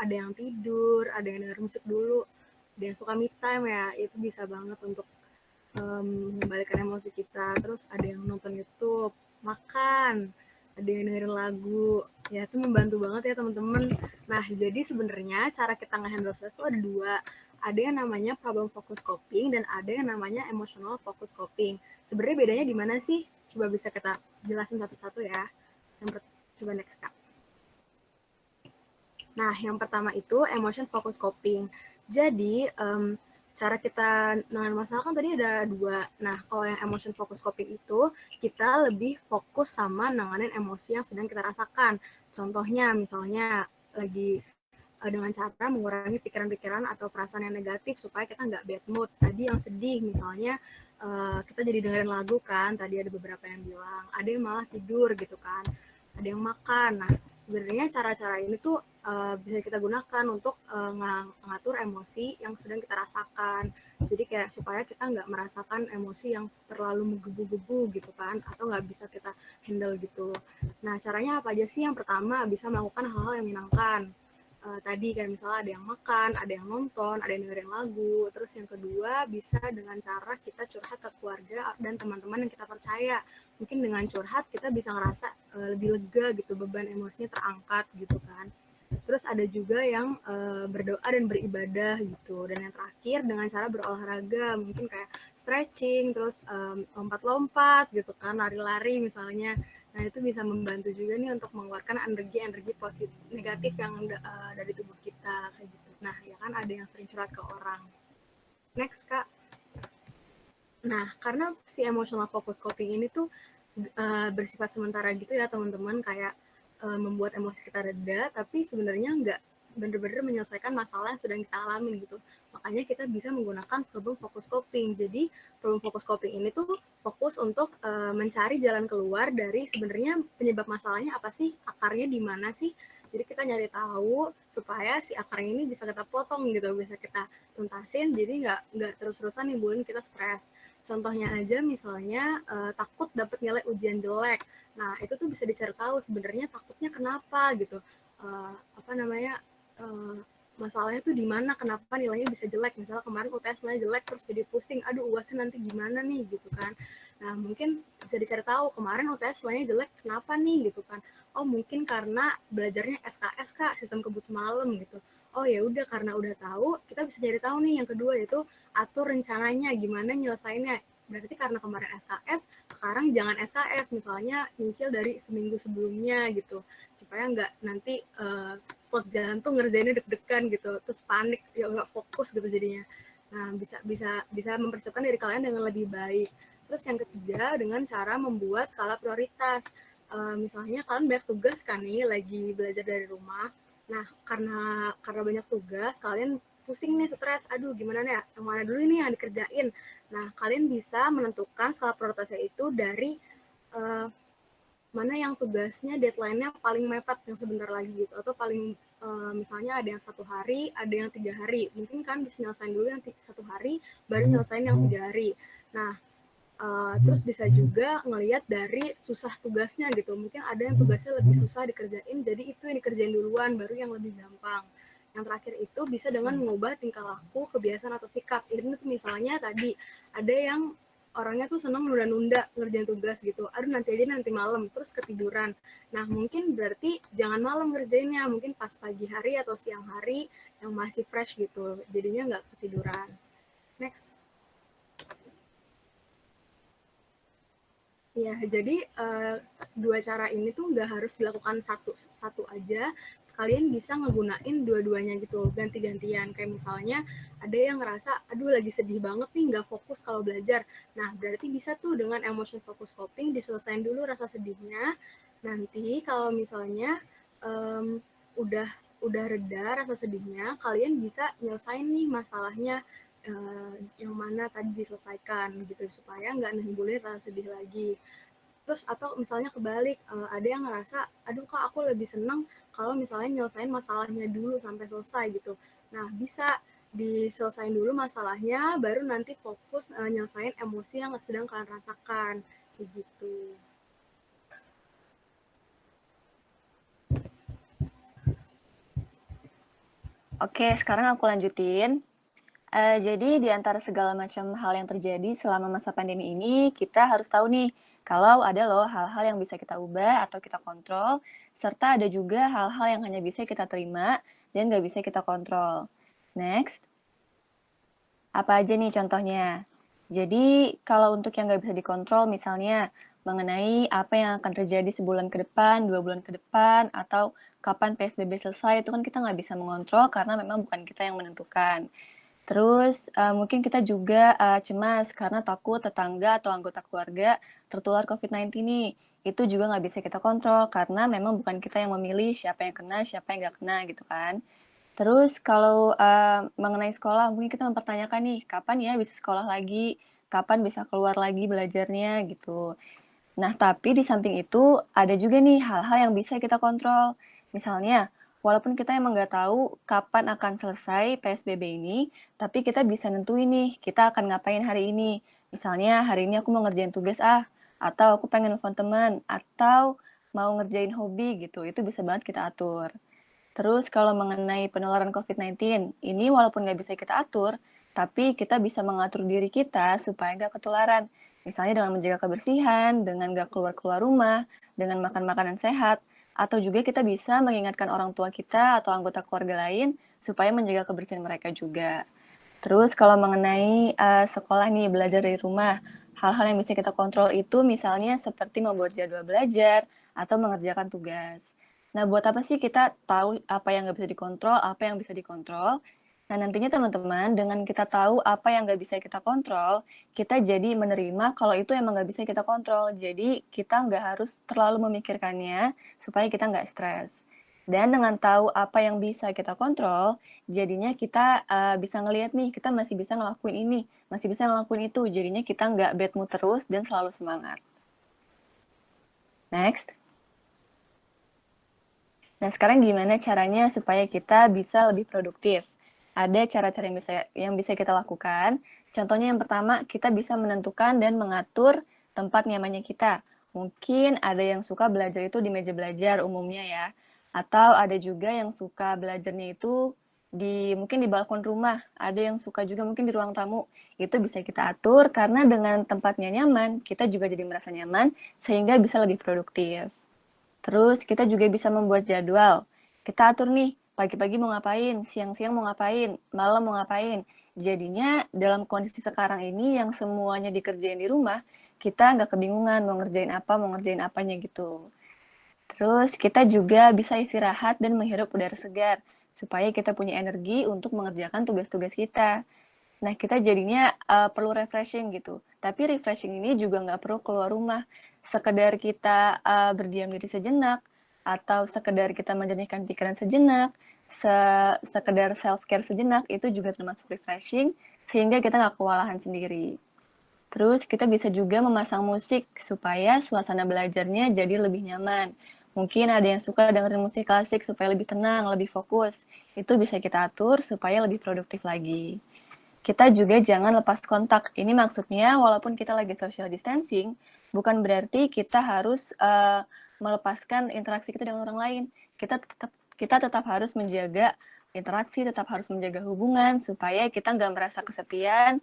yang tidur, ada yang denger musik dulu, ada yang suka me time ya, itu bisa banget untuk mengembalikan emosi kita. Terus ada yang nonton YouTube, makan, ada yang dengerin lagu, ya itu membantu banget ya teman-teman. Nah, jadi sebenarnya cara kita nge-handle stress itu ada dua. Ada yang namanya problem focus coping dan ada yang namanya emotional focus coping. Sebenarnya bedanya di mana sih? Coba bisa kita jelasin satu-satu ya. Coba next, Kak. Nah, yang pertama itu emotion focus coping. Jadi, cara kita nanganin masalah kan tadi ada dua. Nah, kalau yang emotion focus coping itu, kita lebih fokus sama nanganin emosi yang sedang kita rasakan. Contohnya, misalnya lagi dengan cara mengurangi pikiran-pikiran atau perasaan yang negatif supaya kita nggak bad mood. Tadi yang sedih, misalnya kita jadi dengerin lagu kan, tadi ada beberapa yang bilang. Ada yang malah tidur gitu kan, ada yang makan. Nah, sebenarnya cara-cara ini tuh bisa kita gunakan untuk mengatur emosi yang sedang kita rasakan. Jadi kayak supaya kita nggak merasakan emosi yang terlalu menggebu-gebu gitu kan, atau nggak bisa kita handle gitu. Nah, caranya apa aja sih? Yang pertama, bisa melakukan hal-hal yang menyenangkan. Tadi kan misalnya ada yang makan, ada yang nonton, ada yang dengerin lagu. Terus yang kedua, bisa dengan cara kita curhat ke keluarga dan teman-teman yang kita percaya. Mungkin dengan curhat kita bisa ngerasa lebih lega gitu, beban emosinya terangkat gitu kan. Terus ada juga yang berdoa dan beribadah gitu. Dan yang terakhir dengan cara berolahraga, mungkin kayak stretching, terus lompat-lompat gitu kan, lari-lari misalnya. Nah, itu bisa membantu juga nih untuk mengeluarkan energi-energi positif negatif yang dari tubuh kita kayak gitu. Nah, ya kan ada yang sering curhat ke orang. Next, Kak. Nah, karena si emotional focus coping ini tuh bersifat sementara gitu ya teman-teman, kayak membuat emosi kita reda, tapi sebenarnya nggak benar-benar menyelesaikan masalah yang sedang kita alami gitu. Makanya kita bisa menggunakan problem focus coping. Jadi problem focus coping ini tuh fokus untuk mencari jalan keluar dari sebenarnya penyebab masalahnya apa sih, akarnya di mana sih. Jadi kita nyari tahu supaya si akarnya ini bisa kita potong gitu, bisa kita tuntasin. Jadi nggak terus-terusan nimbulin kita stres. Contohnya aja misalnya takut dapat nilai ujian jelek. Nah, itu tuh bisa dicari tahu sebenarnya takutnya kenapa gitu. Masalahnya tuh di mana, kenapa nilainya bisa jelek. Misalnya kemarin UTS nilainya jelek terus jadi pusing, aduh UASnya nanti gimana nih gitu kan. Nah, mungkin bisa dicari tahu kemarin UTS nilainya jelek kenapa nih gitu kan. Oh, mungkin karena belajarnya SKS Kak, sistem kebut semalam gitu. Oh ya udah, karena udah tahu, kita bisa cari tahu nih yang kedua, yaitu atur rencananya gimana nyelesainnya. Berarti karena kemarin SKS, sekarang jangan SKS, misalnya nyicil dari seminggu sebelumnya gitu, supaya nggak nanti spot jantung ngerjainnya deg-degan gitu, terus panik, ya nggak fokus gitu jadinya. Nah, bisa mempersiapkan diri kalian dengan lebih baik. Terus yang ketiga, dengan cara membuat skala prioritas. Misalnya kalian banyak tugas kan nih, lagi belajar dari rumah. Nah, karena banyak tugas, kalian pusing nih, stres, aduh gimana nih, yang mana dulu ini yang dikerjain. Nah, kalian bisa menentukan skala prioritasnya itu dari mana yang tugasnya deadline-nya paling mepet yang sebentar lagi gitu, atau paling misalnya ada yang 1 hari, ada yang 3 hari. Mungkin kan bisa nyelesain dulu yang 1 hari, baru nyelesain yang 3 hari. Nah, terus bisa juga ngelihat dari susah tugasnya gitu. Mungkin ada yang tugasnya lebih susah dikerjain, jadi itu yang dikerjain duluan, baru yang lebih gampang. Yang terakhir itu bisa dengan mengubah tingkah laku, kebiasaan atau sikap. Ini tuh misalnya tadi ada yang orangnya tuh seneng nunda-nunda ngerjain tugas gitu. Aduh nanti aja nanti malam, terus ketiduran. Nah mungkin berarti jangan malam ngerjainnya, mungkin pas pagi hari atau siang hari yang masih fresh gitu, jadinya nggak ketiduran. Next. Ya, jadi dua cara ini tuh nggak harus dilakukan satu aja. Kalian bisa ngegunain dua-duanya gitu, ganti-gantian. Kayak misalnya ada yang ngerasa, aduh lagi sedih banget nih, nggak fokus kalau belajar. Nah, berarti bisa tuh dengan emotion focus coping, diselesain dulu rasa sedihnya. Nanti kalau misalnya udah reda rasa sedihnya, kalian bisa nyelesain nih masalahnya yang mana tadi diselesaikan gitu, supaya nggak nimbulin rasa sedih lagi. Terus atau misalnya kebalik, ada yang ngerasa, aduh kak aku lebih seneng kalau misalnya nyelesain masalahnya dulu sampai selesai gitu. Nah bisa diselesain dulu masalahnya, baru nanti fokus nyelesain emosi yang sedang kalian rasakan, kayak gitu. Oke, sekarang aku lanjutin. Jadi di antara segala macam hal yang terjadi selama masa pandemi ini, kita harus tahu nih, kalau ada loh hal-hal yang bisa kita ubah atau kita kontrol, serta ada juga hal-hal yang hanya bisa kita terima dan nggak bisa kita kontrol. Next. Apa aja nih contohnya? Jadi kalau untuk yang nggak bisa dikontrol, misalnya mengenai apa yang akan terjadi sebulan ke depan, 2 bulan ke depan, atau kapan PSBB selesai, itu kan kita nggak bisa mengontrol karena memang bukan kita yang menentukan. Terus mungkin kita juga cemas karena takut tetangga atau anggota keluarga tertular COVID-19 nih. Itu juga nggak bisa kita kontrol karena memang bukan kita yang memilih siapa yang kena, siapa yang nggak kena gitu kan. Terus kalau mengenai sekolah, mungkin kita mempertanyakan nih, kapan ya bisa sekolah lagi, kapan bisa keluar lagi belajarnya gitu. Nah, tapi di samping itu ada juga nih hal-hal yang bisa kita kontrol. Misalnya, walaupun kita emang nggak tahu kapan akan selesai PSBB ini, tapi kita bisa nentuin nih, kita akan ngapain hari ini. Misalnya, hari ini aku mau ngerjain tugas atau aku pengen nelfon teman, atau mau ngerjain hobi gitu. Itu bisa banget kita atur. Terus kalau mengenai penularan COVID-19, ini walaupun nggak bisa kita atur, tapi kita bisa mengatur diri kita supaya nggak ketularan. Misalnya dengan menjaga kebersihan, dengan nggak keluar-keluar rumah, dengan makan makanan sehat, atau juga kita bisa mengingatkan orang tua kita atau anggota keluarga lain supaya menjaga kebersihan mereka juga. Terus kalau mengenai sekolah nih, belajar dari rumah, hal-hal yang bisa kita kontrol itu misalnya seperti membuat jadwal belajar atau mengerjakan tugas. Nah, buat apa sih kita tahu apa yang nggak bisa dikontrol, apa yang bisa dikontrol? Nah, nantinya teman-teman, dengan kita tahu apa yang nggak bisa kita kontrol, kita jadi menerima kalau itu emang nggak bisa kita kontrol. Jadi, kita nggak harus terlalu memikirkannya supaya kita nggak stres. Dan dengan tahu apa yang bisa kita kontrol, jadinya kita bisa ngelihat nih, kita masih bisa ngelakuin ini, masih bisa ngelakuin itu. Jadinya kita nggak bad mood terus dan selalu semangat. Next. Nah, sekarang gimana caranya supaya kita bisa lebih produktif? Ada cara-cara yang bisa kita lakukan. Contohnya yang pertama, kita bisa menentukan dan mengatur tempat nyamannya kita. Mungkin ada yang suka belajar itu di meja belajar umumnya ya. Atau ada juga yang suka belajarnya itu mungkin di balkon rumah. Ada yang suka juga mungkin di ruang tamu. Itu bisa kita atur karena dengan tempatnya nyaman, kita juga jadi merasa nyaman sehingga bisa lebih produktif. Terus kita juga bisa membuat jadwal. Kita atur nih, pagi-pagi mau ngapain, siang-siang mau ngapain, malam mau ngapain. Jadinya dalam kondisi sekarang ini yang semuanya dikerjain di rumah, kita nggak kebingungan mau ngerjain apa, mau ngerjain apanya gitu. Terus kita juga bisa istirahat dan menghirup udara segar, supaya kita punya energi untuk mengerjakan tugas-tugas kita. Nah, kita jadinya perlu refreshing gitu. Tapi refreshing ini juga nggak perlu keluar rumah. Sekedar kita berdiam diri sejenak, atau sekedar kita menjernihkan pikiran sejenak, sekedar self-care sejenak, itu juga termasuk refreshing, sehingga kita nggak kewalahan sendiri. Terus kita bisa juga memasang musik supaya suasana belajarnya jadi lebih nyaman. Mungkin ada yang suka dengerin musik klasik supaya lebih tenang, lebih fokus. Itu bisa kita atur supaya lebih produktif lagi. Kita juga jangan lepas kontak. Ini maksudnya walaupun kita lagi social distancing, bukan berarti kita harus melepaskan interaksi kita dengan orang lain. Kita tetap harus menjaga interaksi, tetap harus menjaga hubungan, supaya kita nggak merasa kesepian,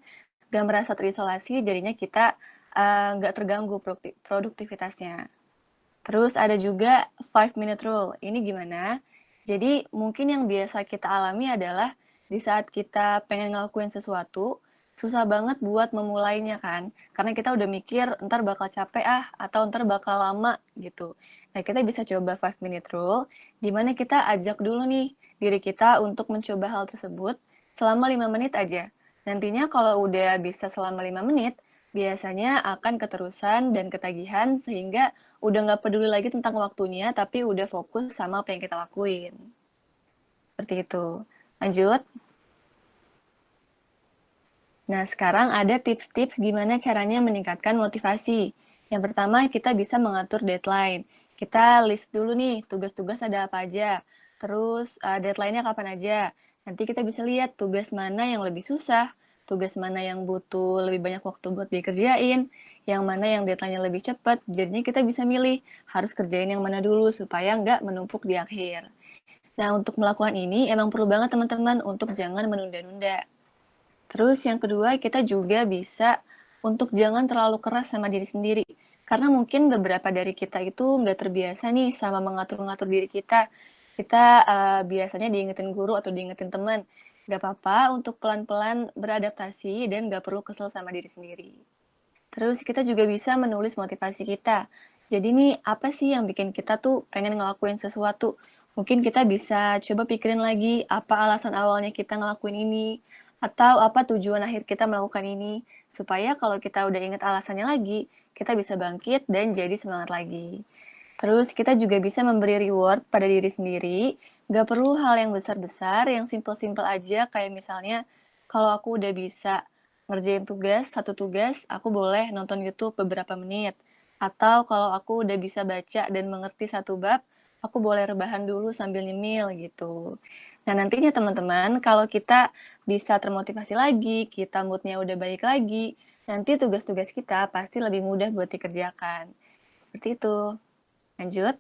nggak merasa terisolasi, jadinya kita nggak terganggu produktivitasnya. Terus ada juga 5-minute rule. Ini gimana? Jadi mungkin yang biasa kita alami adalah di saat kita pengen ngelakuin sesuatu, susah banget buat memulainya kan. Karena kita udah mikir ntar bakal capek atau ntar bakal lama gitu. Nah, kita bisa coba 5-minute rule, di mana kita ajak dulu nih diri kita untuk mencoba hal tersebut selama 5 menit aja. Nantinya kalau udah bisa selama 5 menit, biasanya akan keterusan dan ketagihan sehingga udah nggak peduli lagi tentang waktunya, tapi udah fokus sama apa yang kita lakuin. Seperti itu. Lanjut. Nah, sekarang ada tips-tips gimana caranya meningkatkan motivasi. Yang pertama, kita bisa mengatur deadline. Kita list dulu nih, tugas-tugas ada apa aja. Terus, deadline-nya kapan aja. Nanti kita bisa lihat tugas mana yang lebih susah, tugas mana yang butuh lebih banyak waktu buat dikerjain, yang mana yang deadline-nya lebih cepat. Jadinya kita bisa milih, harus kerjain yang mana dulu supaya nggak menumpuk di akhir. Nah, untuk melakukan ini, emang perlu banget teman-teman untuk jangan menunda-nunda. Terus yang kedua, kita juga bisa untuk jangan terlalu keras sama diri sendiri. Karena mungkin beberapa dari kita itu nggak terbiasa nih sama mengatur-ngatur diri kita. Kita biasanya diingetin guru atau diingetin teman. Nggak apa-apa untuk pelan-pelan beradaptasi dan nggak perlu kesel sama diri sendiri. Terus kita juga bisa menulis motivasi kita. Jadi nih, apa sih yang bikin kita tuh pengen ngelakuin sesuatu? Mungkin kita bisa coba pikirin lagi apa alasan awalnya kita ngelakuin ini, atau apa tujuan akhir kita melakukan ini, supaya kalau kita udah inget alasannya lagi, kita bisa bangkit dan jadi semangat lagi. Terus kita juga bisa memberi reward pada diri sendiri, nggak perlu hal yang besar-besar, yang simple-simple aja, kayak misalnya, kalau aku udah bisa ngerjain satu tugas, aku boleh nonton YouTube beberapa menit. Atau kalau aku udah bisa baca dan mengerti satu bab, aku boleh rebahan dulu sambil nyemil gitu. Nah, nantinya teman-teman, kalau kita bisa termotivasi lagi, kita moodnya udah baik lagi, nanti tugas-tugas kita pasti lebih mudah buat dikerjakan. Seperti itu. Lanjut.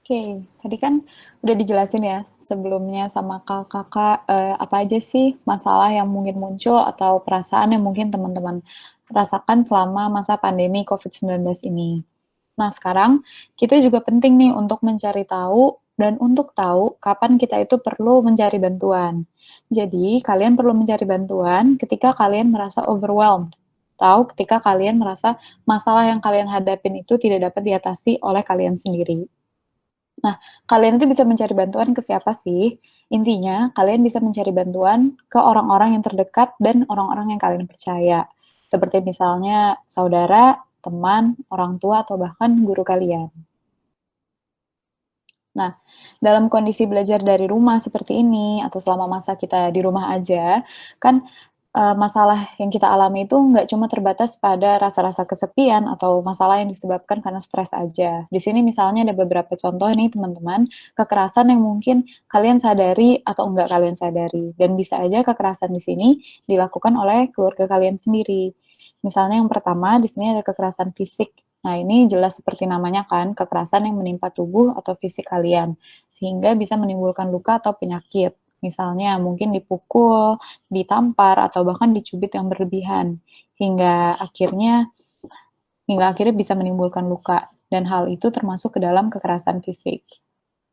Oke, tadi kan udah dijelasin ya sebelumnya sama kakak apa aja sih masalah yang mungkin muncul atau perasaan yang mungkin teman-teman rasakan selama masa pandemi COVID-19 ini. Nah, sekarang kita juga penting nih untuk mencari tahu dan untuk tahu kapan kita itu perlu mencari bantuan. Jadi, kalian perlu mencari bantuan ketika kalian merasa overwhelmed, atau ketika kalian merasa masalah yang kalian hadapin itu tidak dapat diatasi oleh kalian sendiri. Nah, kalian itu bisa mencari bantuan ke siapa sih? Intinya, kalian bisa mencari bantuan ke orang-orang yang terdekat dan orang-orang yang kalian percaya. Seperti misalnya saudara, teman, orang tua, atau bahkan guru kalian. Nah, dalam kondisi belajar dari rumah seperti ini, atau selama masa kita di rumah aja, kan masalah yang kita alami itu nggak cuma terbatas pada rasa-rasa kesepian atau masalah yang disebabkan karena stres aja. Di sini misalnya ada beberapa contoh nih teman-teman, kekerasan yang mungkin kalian sadari atau enggak kalian sadari. Dan bisa aja kekerasan di sini dilakukan oleh keluarga kalian sendiri. Misalnya yang pertama, di sini ada kekerasan fisik. Nah, ini jelas seperti namanya kan, kekerasan yang menimpa tubuh atau fisik kalian, sehingga bisa menimbulkan luka atau penyakit. Misalnya mungkin dipukul, ditampar, atau bahkan dicubit yang berlebihan, hingga akhirnya bisa menimbulkan luka, dan hal itu termasuk ke dalam kekerasan fisik.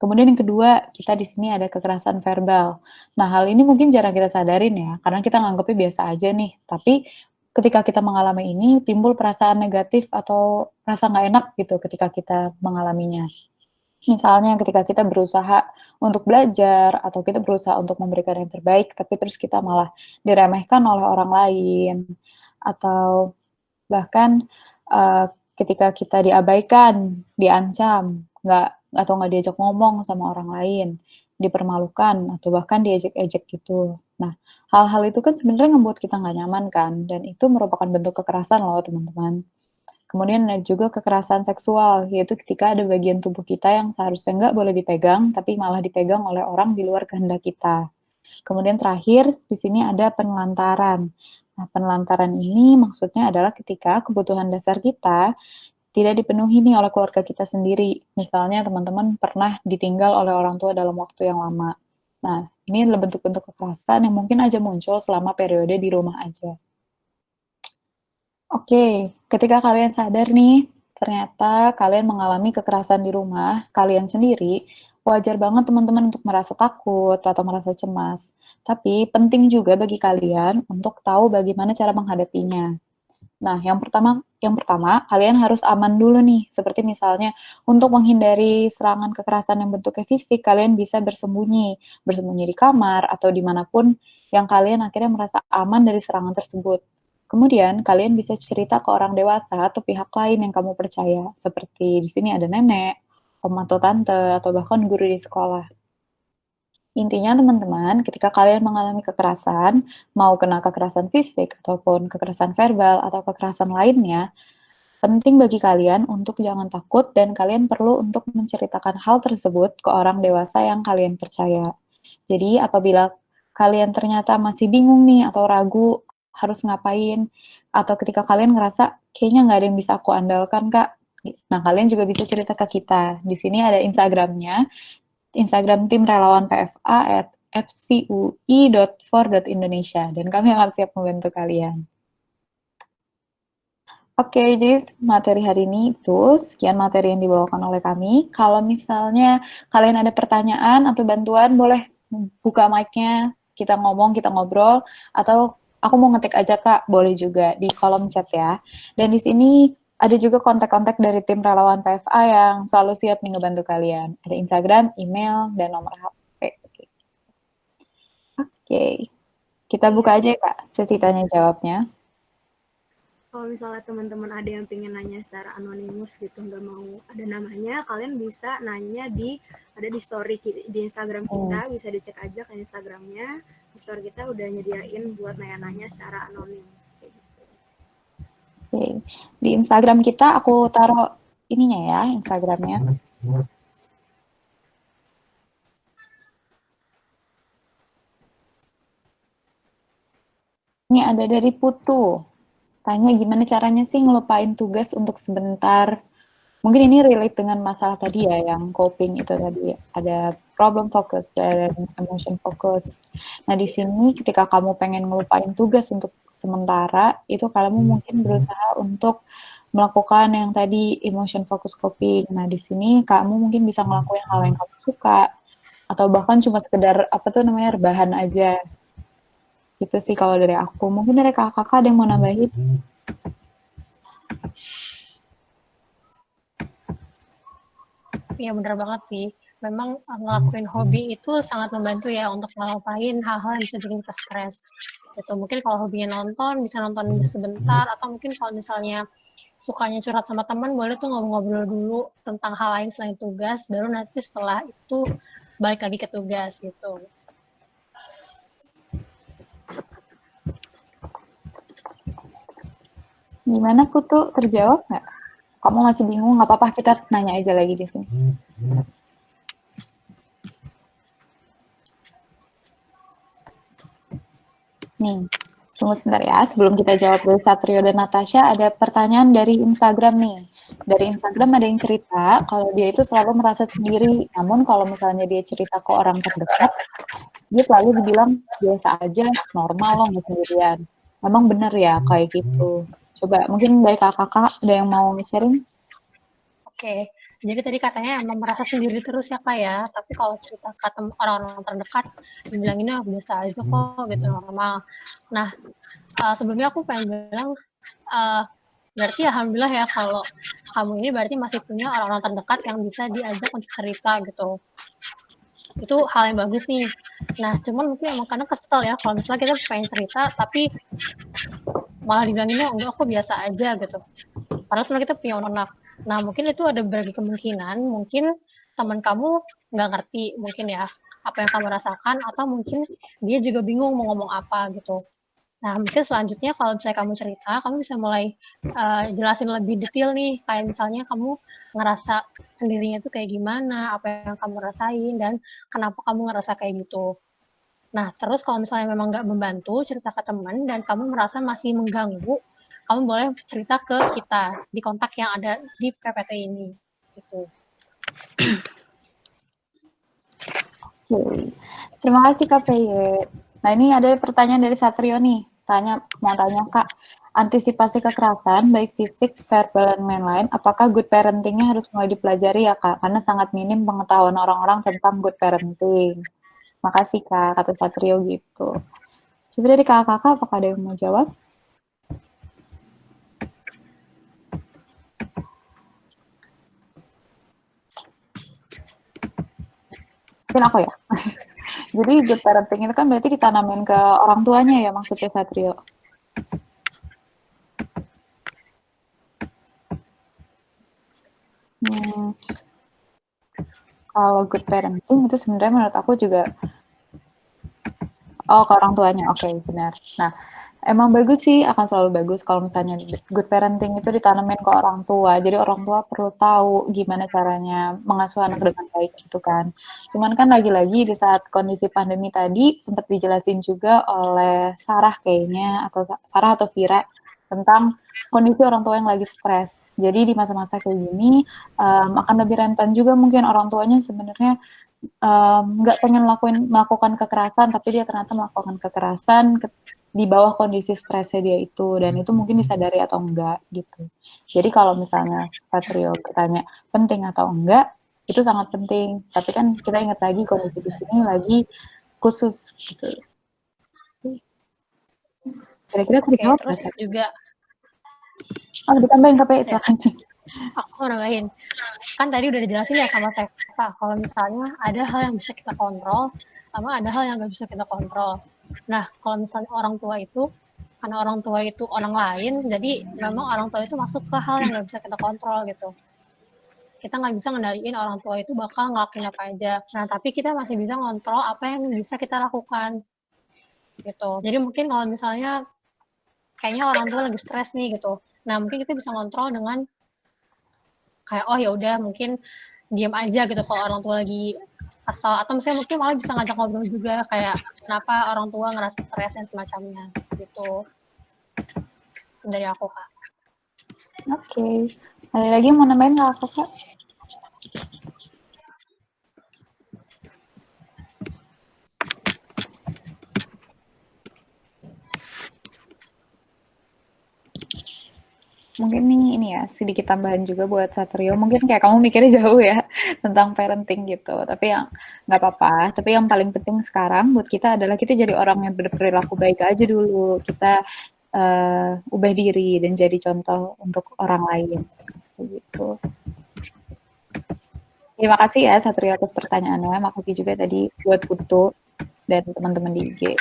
Kemudian yang kedua, kita di sini ada kekerasan verbal. Nah, hal ini mungkin jarang kita sadarin ya, karena kita nganggapnya biasa aja nih, tapi ketika kita mengalami ini, timbul perasaan negatif atau rasa nggak enak gitu ketika kita mengalaminya. Misalnya ketika kita berusaha untuk belajar, atau kita berusaha untuk memberikan yang terbaik, tapi terus kita malah diremehkan oleh orang lain, atau bahkan ketika kita diabaikan, diancam, nggak diajak ngomong sama orang lain, dipermalukan, atau bahkan diejek-ejek gitu. Nah, hal-hal itu kan sebenarnya ngebuat kita nggak nyaman kan, dan itu merupakan bentuk kekerasan loh teman-teman. Kemudian ada juga kekerasan seksual, yaitu ketika ada bagian tubuh kita yang seharusnya nggak boleh dipegang, tapi malah dipegang oleh orang di luar kehendak kita. Kemudian terakhir, di sini ada penelantaran. Nah, penelantaran ini maksudnya adalah ketika kebutuhan dasar kita tidak dipenuhi nih oleh keluarga kita sendiri. Misalnya teman-teman pernah ditinggal oleh orang tua dalam waktu yang lama. Nah, ini adalah bentuk-bentuk kekerasan yang mungkin aja muncul selama periode di rumah aja. Oke, ketika kalian sadar nih, ternyata kalian mengalami kekerasan di rumah, kalian sendiri, wajar banget teman-teman untuk merasa takut atau merasa cemas. Tapi penting juga bagi kalian untuk tahu bagaimana cara menghadapinya. Nah, yang pertama, kalian harus aman dulu nih. Seperti misalnya, untuk menghindari serangan kekerasan yang bentuknya fisik, kalian bisa bersembunyi di kamar atau dimanapun yang kalian akhirnya merasa aman dari serangan tersebut. Kemudian, kalian bisa cerita ke orang dewasa atau pihak lain yang kamu percaya, seperti di sini ada nenek, om atau tante, atau bahkan guru di sekolah. Intinya teman-teman, ketika kalian mengalami kekerasan, mau kena kekerasan fisik ataupun kekerasan verbal atau kekerasan lainnya, penting bagi kalian untuk jangan takut dan kalian perlu untuk menceritakan hal tersebut ke orang dewasa yang kalian percaya. Jadi apabila kalian ternyata masih bingung nih atau ragu harus ngapain, atau ketika kalian ngerasa kayaknya nggak ada yang bisa aku andalkan kak, nah kalian juga bisa cerita ke kita. Di sini ada Instagramnya, Instagram tim relawan PFA @fcui.for.indonesia dan kami akan siap membantu kalian. Oke, jadi materi hari ini itu sekian materi yang dibawakan oleh kami. Kalau misalnya kalian ada pertanyaan atau bantuan, boleh buka mic-nya, kita ngomong, kita ngobrol, atau aku mau ngetik aja Kak, boleh juga di kolom chat ya. Dan di sini ada juga kontak-kontak dari tim relawan PFA yang selalu siap nih ngebantu kalian. Ada Instagram, email, dan nomor HP. Oke, kita buka aja ya Kak, sesi tanya jawabnya. Kalau misalnya teman-teman ada yang pengen nanya secara anonimus gitu, nggak mau ada namanya, kalian bisa nanya ada di story di Instagram kita, bisa dicek aja ke Instagramnya. Di story kita udah nyediain buat nanya-nanya secara anonim. Oke. Di Instagram kita aku taruh ininya ya, Instagramnya. Ini ada dari Putu. Tanya gimana caranya sih ngelupain tugas untuk sebentar. Mungkin ini relate dengan masalah tadi ya, yang coping itu tadi. Ada problem focus dan emotion focus. Nah, di sini ketika kamu pengen ngelupain tugas untuk sementara, itu kamu mungkin berusaha untuk melakukan yang tadi emotion focus coping. Nah, di sini kamu mungkin bisa ngelakuin hal yang kamu suka, atau bahkan cuma sekedar, rebahan aja. Gitu sih kalau dari aku. Mungkin dari kakak-kakak ada yang mau nambahin? Iya benar banget sih. Memang ngelakuin hobi itu sangat membantu ya untuk ngelupain hal-hal yang bisa bikin kita stres. Gitu. Mungkin kalau hobinya nonton, bisa nonton sebentar, atau mungkin kalau misalnya sukanya curhat sama teman, boleh tuh ngobrol-ngobrol dulu tentang hal lain selain tugas, baru nanti setelah itu balik lagi ke tugas gitu. Gimana Putu, terjawab nggak? Kamu masih bingung, nggak apa-apa, kita nanya aja lagi di sini. Nih, tunggu sebentar ya. Sebelum kita jawab dari Satrio dan Natasha, ada pertanyaan dari Instagram nih. Dari Instagram ada yang cerita, kalau dia itu selalu merasa sendiri. Namun kalau misalnya dia cerita ke orang terdekat, dia selalu dibilang, biasa aja, normal loh, nggak sendirian. Memang benar ya, kayak gitu. Coba, mungkin dari kakak-kakak ada yang mau sharing? Oke, jadi tadi katanya emang merasa sendiri terus ya Kak ya, tapi kalau cerita ke orang-orang terdekat, dibilanginnya biasa aja kok, gitu, normal. Nah, sebelumnya aku pengen bilang, berarti alhamdulillah ya kalau kamu ini berarti masih punya orang-orang terdekat yang bisa diajak untuk cerita gitu. Itu hal yang bagus nih. Nah, cuman mungkin emang kadang kesel ya kalau misalnya kita pengen cerita, tapi malah dibilanginnya enggak kok biasa aja gitu. Padahal sebenarnya kita punya anak. Nah, mungkin itu ada berbagai kemungkinan. Mungkin teman kamu nggak ngerti mungkin ya apa yang kamu rasakan, atau mungkin dia juga bingung mau ngomong apa gitu. Nah, mungkin selanjutnya kalau misalnya kamu cerita, kamu bisa mulai jelasin lebih detail nih. Kayak misalnya kamu ngerasa sendirinya itu kayak gimana, apa yang kamu rasain, dan kenapa kamu ngerasa kayak gitu. Nah, terus kalau misalnya memang nggak membantu, cerita ke teman, dan kamu merasa masih mengganggu, kamu boleh cerita ke kita di kontak yang ada di PPT ini. Gitu. Oke. Terima kasih Kak PY. Nah, ini ada pertanyaan dari Satrio nih. Mau tanya Kak, antisipasi kekerasan baik fisik, verbal, dan lain-lain, apakah good parenting-nya harus mulai dipelajari ya Kak? Karena sangat minim pengetahuan orang-orang tentang good parenting. Makasih Kak, kata Satrio gitu. Coba dari kakak-kakak, apakah ada yang mau jawab? Mungkin aku ya. Jadi good parenting itu kan berarti ditanamin ke orang tuanya ya maksudnya Satrio. Kalau good parenting itu sebenarnya menurut aku juga ke orang tuanya. Oke, benar. Nah, emang bagus sih, akan selalu bagus kalau misalnya good parenting itu ditanamin ke orang tua. Jadi orang tua perlu tahu gimana caranya mengasuh anak dengan baik gitu kan. Cuman kan lagi-lagi di saat kondisi pandemi tadi sempat dijelasin juga oleh Sarah kayaknya, atau Sarah atau Vira, tentang kondisi orang tua yang lagi stres. Jadi di masa-masa kayak gini akan lebih rentan juga mungkin orang tuanya sebenarnya nggak pengen melakukan kekerasan, tapi dia ternyata melakukan kekerasan di bawah kondisi stresnya dia itu, dan itu mungkin disadari atau enggak gitu. Jadi kalau misalnya Satrio bertanya penting atau enggak, itu sangat penting. Tapi kan kita ingat lagi kondisi di sini lagi khusus gitu. Kira-kira terjawab terus juga ditambahin KPI silahkan. Aku nambahin. Kan tadi udah dijelasin ya sama saya, kalau misalnya ada hal yang bisa kita kontrol, sama ada hal yang nggak bisa kita kontrol. Nah, kalau misalnya orang tua itu, karena orang tua itu orang lain, jadi memang orang tua itu masuk ke hal yang nggak bisa kita kontrol gitu. Kita nggak bisa ngendaliin orang tua itu bakal ngelakuin apa aja. Nah, tapi kita masih bisa ngontrol apa yang bisa kita lakukan. Gitu. Jadi mungkin kalau misalnya kayaknya orang tua lagi stres nih gitu. Nah, mungkin kita bisa ngontrol dengan kayak oh ya udah mungkin diam aja gitu kalau orang tua lagi kesal, atau misalnya mungkin malah bisa ngajak ngobrol juga kayak kenapa orang tua ngerasa stres dan semacamnya gitu. Itu dari aku Kak. Oke. Ada lagi mau nambahin nggak aku Kak? Mungkin ini ya sedikit tambahan juga buat Satrio. Mungkin kayak kamu mikirnya jauh ya tentang parenting gitu. Tapi yang nggak apa-apa. Tapi yang paling penting sekarang buat kita adalah kita jadi orang yang berperilaku baik aja dulu. Kita ubah diri dan jadi contoh untuk orang lain. Gitu. Terima kasih ya Satrio atas pertanyaannya. Makasih juga tadi buat Putu dan teman-teman di IG.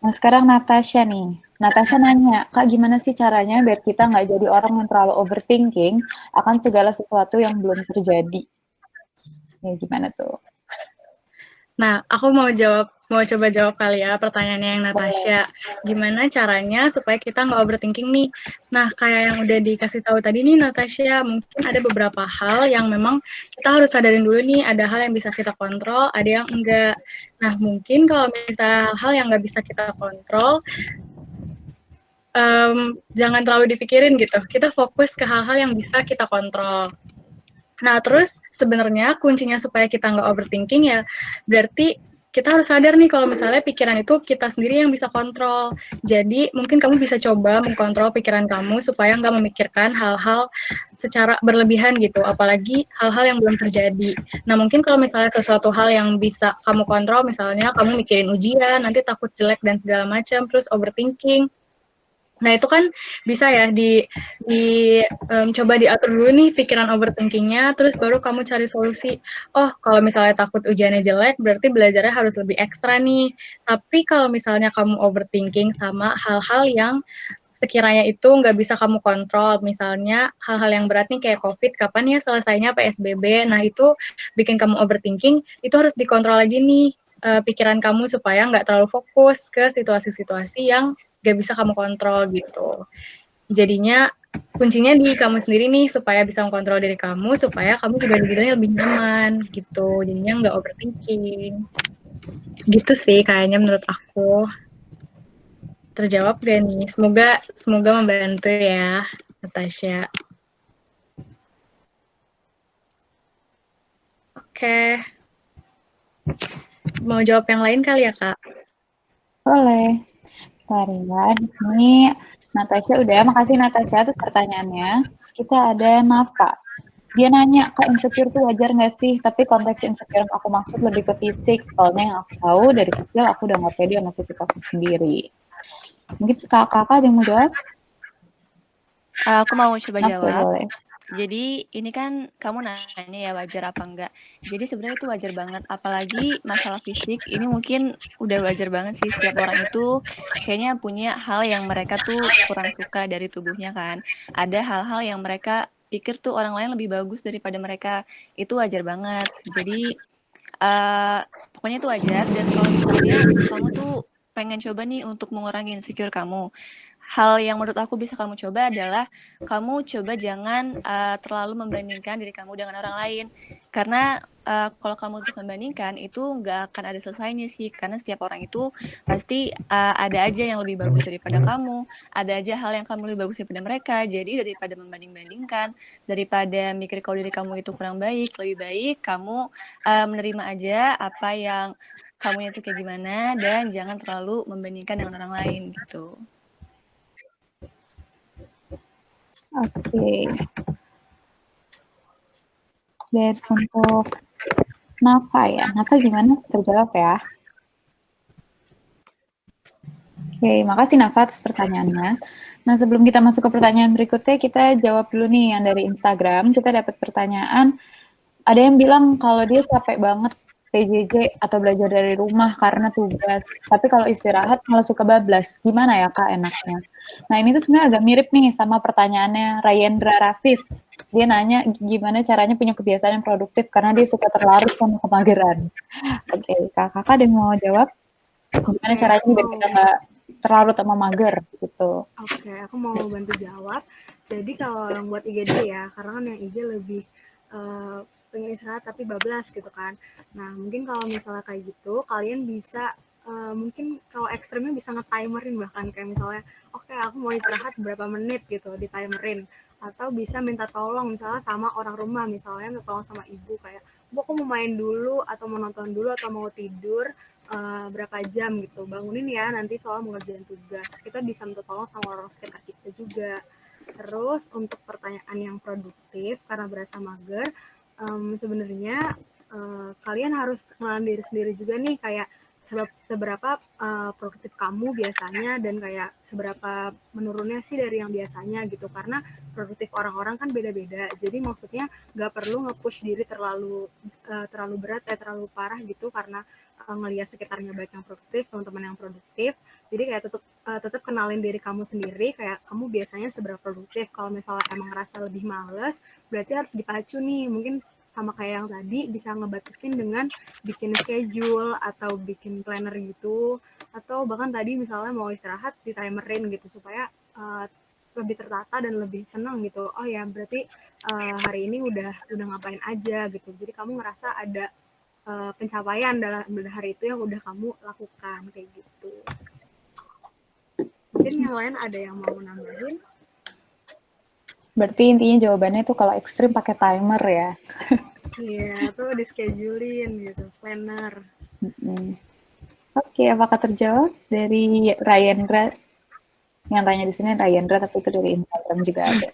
Nah sekarang Natasha nih. Natasha nanya, Kak gimana sih caranya biar kita nggak jadi orang yang terlalu overthinking akan segala sesuatu yang belum terjadi? Ya gimana tuh? Nah, aku mau coba jawab kali ya pertanyaannya yang Natasha. Gimana caranya supaya kita nggak overthinking nih? Nah, kayak yang udah dikasih tahu tadi nih Natasha, mungkin ada beberapa hal yang memang kita harus sadarin dulu nih, ada hal yang bisa kita kontrol, ada yang enggak. Nah, mungkin kalau misalnya hal yang nggak bisa kita kontrol, jangan terlalu dipikirin gitu. Kita fokus ke hal-hal yang bisa kita kontrol. Nah, terus sebenarnya kuncinya supaya kita nggak overthinking ya, berarti kita harus sadar nih kalau misalnya pikiran itu kita sendiri yang bisa kontrol. Jadi mungkin kamu bisa coba mengkontrol pikiran kamu supaya nggak memikirkan hal-hal secara berlebihan gitu, apalagi hal-hal yang belum terjadi. Nah, mungkin kalau misalnya sesuatu hal yang bisa kamu kontrol, misalnya kamu mikirin ujian, nanti takut jelek dan segala macam, terus overthinking. Nah, itu kan bisa ya coba diatur dulu nih pikiran overthinkingnya, terus baru kamu cari solusi. Oh, kalau misalnya takut ujiannya jelek, berarti belajarnya harus lebih ekstra nih. Tapi kalau misalnya kamu overthinking sama hal-hal yang sekiranya itu nggak bisa kamu kontrol, misalnya hal-hal yang berat nih kayak COVID, kapan ya selesainya PSBB, nah itu bikin kamu overthinking, itu harus dikontrol lagi nih pikiran kamu supaya nggak terlalu fokus ke situasi-situasi yang gak bisa kamu kontrol gitu. Jadinya kuncinya di kamu sendiri nih supaya bisa mengontrol diri kamu, supaya kamu juga hidupnya lebih nyaman gitu. Jadinya nggak overthinking. Gitu sih kayaknya menurut aku. Terjawab gak nih? Semoga membantu ya, Natasha. Oke. mau jawab yang lain kali ya, Kak? Boleh. Bentar ya, di sini Natasha udah. Makasih Natasha atas pertanyaannya. Terus kita ada Nafa. Dia nanya, Kak, insecure tuh wajar nggak sih? Tapi konteks insecure yang aku maksud lebih ke fisik. Soalnya yang aku tahu dari kecil aku udah nggak pede sama fisik aku sendiri. Mungkin kakak ada yang mau jawab? Aku mau coba Nafa, jawab. boleh. Jadi ini kan kamu nanya ya wajar apa enggak. Jadi sebenarnya itu wajar banget. Apalagi masalah fisik ini mungkin udah wajar banget sih. Setiap orang itu kayaknya punya hal yang mereka tuh kurang suka dari tubuhnya kan. Ada hal-hal yang mereka pikir tuh orang lain lebih bagus daripada mereka. Itu wajar banget. Jadi pokoknya itu wajar. Dan kalau misalnya kamu tuh pengen coba nih untuk mengurangi insecure kamu, hal yang menurut aku bisa kamu coba adalah kamu coba jangan terlalu membandingkan diri kamu dengan orang lain. Karena kalau kamu terus membandingkan itu nggak akan ada selesainya sih. Karena setiap orang itu pasti ada aja yang lebih bagus daripada kamu. Ada aja hal yang kamu lebih bagus daripada mereka. Jadi daripada membanding-bandingkan, daripada mikir kalau diri kamu itu kurang baik, lebih baik kamu menerima aja apa yang kamunya itu kayak gimana dan jangan terlalu membandingkan dengan orang lain gitu. Oke. Dan untuk Nafa ya. Nafa gimana? Terjawab ya. Oke, makasih Nafa atas pertanyaannya. Nah, sebelum kita masuk ke pertanyaan berikutnya, kita jawab dulu nih yang dari Instagram. Kita dapat pertanyaan, ada yang bilang kalau dia capek banget PJJ atau belajar dari rumah karena tugas. Tapi kalau istirahat malah suka bablas. Gimana ya Kak enaknya? Nah, ini tuh sebenarnya agak mirip nih sama pertanyaannya Rayendra Rafif. Dia nanya gimana caranya punya kebiasaan yang produktif karena dia suka terlarut sama kemageran. Oke, Kakak ada yang mau jawab? Gimana caranya biar kita nggak terlarut sama mager gitu? Oke, aku mau bantu jawab. Jadi kalau yang buat IGD ya, karena kan yang IG lebih pengen istirahat tapi bablas gitu kan. Nah, mungkin kalau misalnya kayak gitu, kalian bisa mungkin kalau ekstrimnya bisa nge-timerin bahkan kayak misalnya, oke, aku mau istirahat berapa menit gitu, di-timerin. Atau bisa minta tolong misalnya sama orang rumah, misalnya minta tolong sama ibu kayak, Bu, aku mau main dulu atau mau nonton dulu atau mau tidur berapa jam gitu, bangunin ya nanti soal mau ngerjain tugas. Kita bisa minta tolong sama orang sekitar kita juga. Terus untuk pertanyaan yang produktif karena berasa mager, sebenarnya kalian harus kenalin diri sendiri juga nih, kayak seberapa produktif kamu biasanya dan kayak seberapa menurunnya sih dari yang biasanya gitu, karena produktif orang-orang kan beda-beda. Jadi maksudnya nggak perlu nge-push diri terlalu berat terlalu parah gitu karena ngelihat sekitarnya baik yang produktif, teman-teman yang produktif. Jadi kayak tetap kenalin diri kamu sendiri, kayak kamu biasanya seberapa produktif. Kalau misalnya emang ngerasa lebih males, berarti harus dipacu nih, mungkin sama kayak yang tadi bisa ngebatasin dengan bikin schedule atau bikin planner gitu, atau bahkan tadi misalnya mau istirahat di timerin gitu supaya lebih tertata dan lebih tenang gitu. Oh ya berarti hari ini udah ngapain aja gitu. Jadi kamu ngerasa ada pencapaian dalam hari itu yang udah kamu lakukan kayak gitu. Mungkin yang lain ada yang mau nambahin? Berarti intinya jawabannya tuh kalau ekstrim pakai timer ya. Iya, tuh di schedulein gitu, planner. Oke, apakah terjawab dari Rayendra? Yang tanya di sini Rayendra, tapi itu dari Instagram juga ada.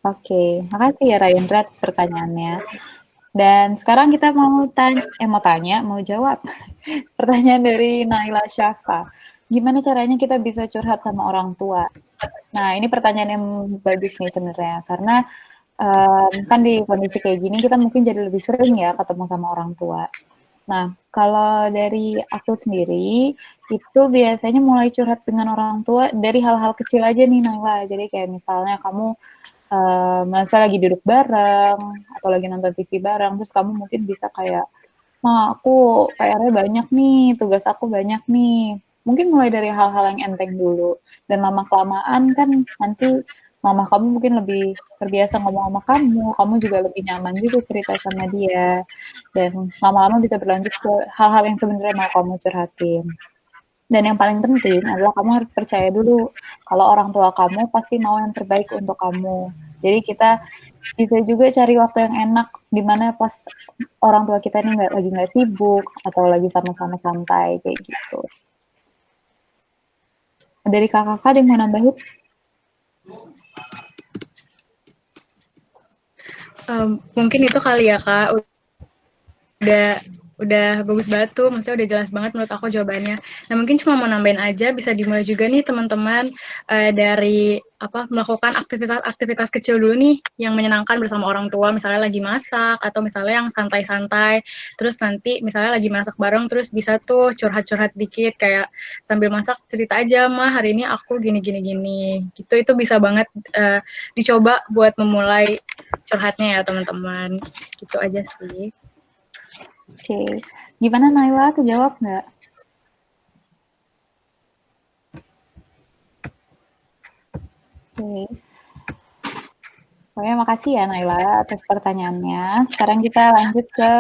Oke, makasih ya Rayendra atas pertanyaannya. Dan sekarang kita mau jawab pertanyaan dari Naila Syafa. Gimana caranya kita bisa curhat sama orang tua? Nah, ini pertanyaan yang bagus nih sebenarnya, karena kan di kondisi kayak gini kita mungkin jadi lebih sering ya ketemu sama orang tua. Nah, kalau dari aku sendiri, itu biasanya mulai curhat dengan orang tua dari hal-hal kecil aja nih, Naila. Jadi kayak misalnya kamu masa lagi duduk bareng, atau lagi nonton TV bareng, terus kamu mungkin bisa kayak, Ma, aku PR-nya banyak nih, tugas aku banyak nih. Mungkin mulai dari hal-hal yang enteng dulu. Dan lama-kelamaan kan nanti mama kamu mungkin lebih terbiasa ngomong sama kamu juga lebih nyaman juga cerita sama dia. Dan lama-lama bisa berlanjut ke hal-hal yang sebenarnya mau kamu curhatin. Dan yang paling penting adalah kamu harus percaya dulu kalau orang tua kamu pasti mau yang terbaik untuk kamu. Jadi kita bisa juga cari waktu yang enak di mana pas orang tua kita ini lagi nggak sibuk atau lagi sama-sama santai kayak gitu. Dari kakak-kakak ada yang mau nambahin? Mungkin itu kali ya Kak. Udah bagus banget tuh, maksudnya udah jelas banget menurut aku jawabannya. Nah mungkin cuma mau nambahin aja, bisa dimulai juga nih teman-teman dari melakukan aktivitas kecil dulu nih yang menyenangkan bersama orang tua, misalnya lagi masak atau misalnya yang santai-santai. Terus nanti misalnya lagi masak bareng, terus bisa tuh curhat-curhat dikit kayak sambil masak cerita aja, mah hari ini aku gini-gini. Gitu itu bisa banget dicoba buat memulai curhatnya ya teman-teman. Gitu aja sih. Oke, gimana Naila? Kejawab nggak? Oke. Pokoknya makasih ya Naila atas pertanyaannya. Sekarang kita lanjut ke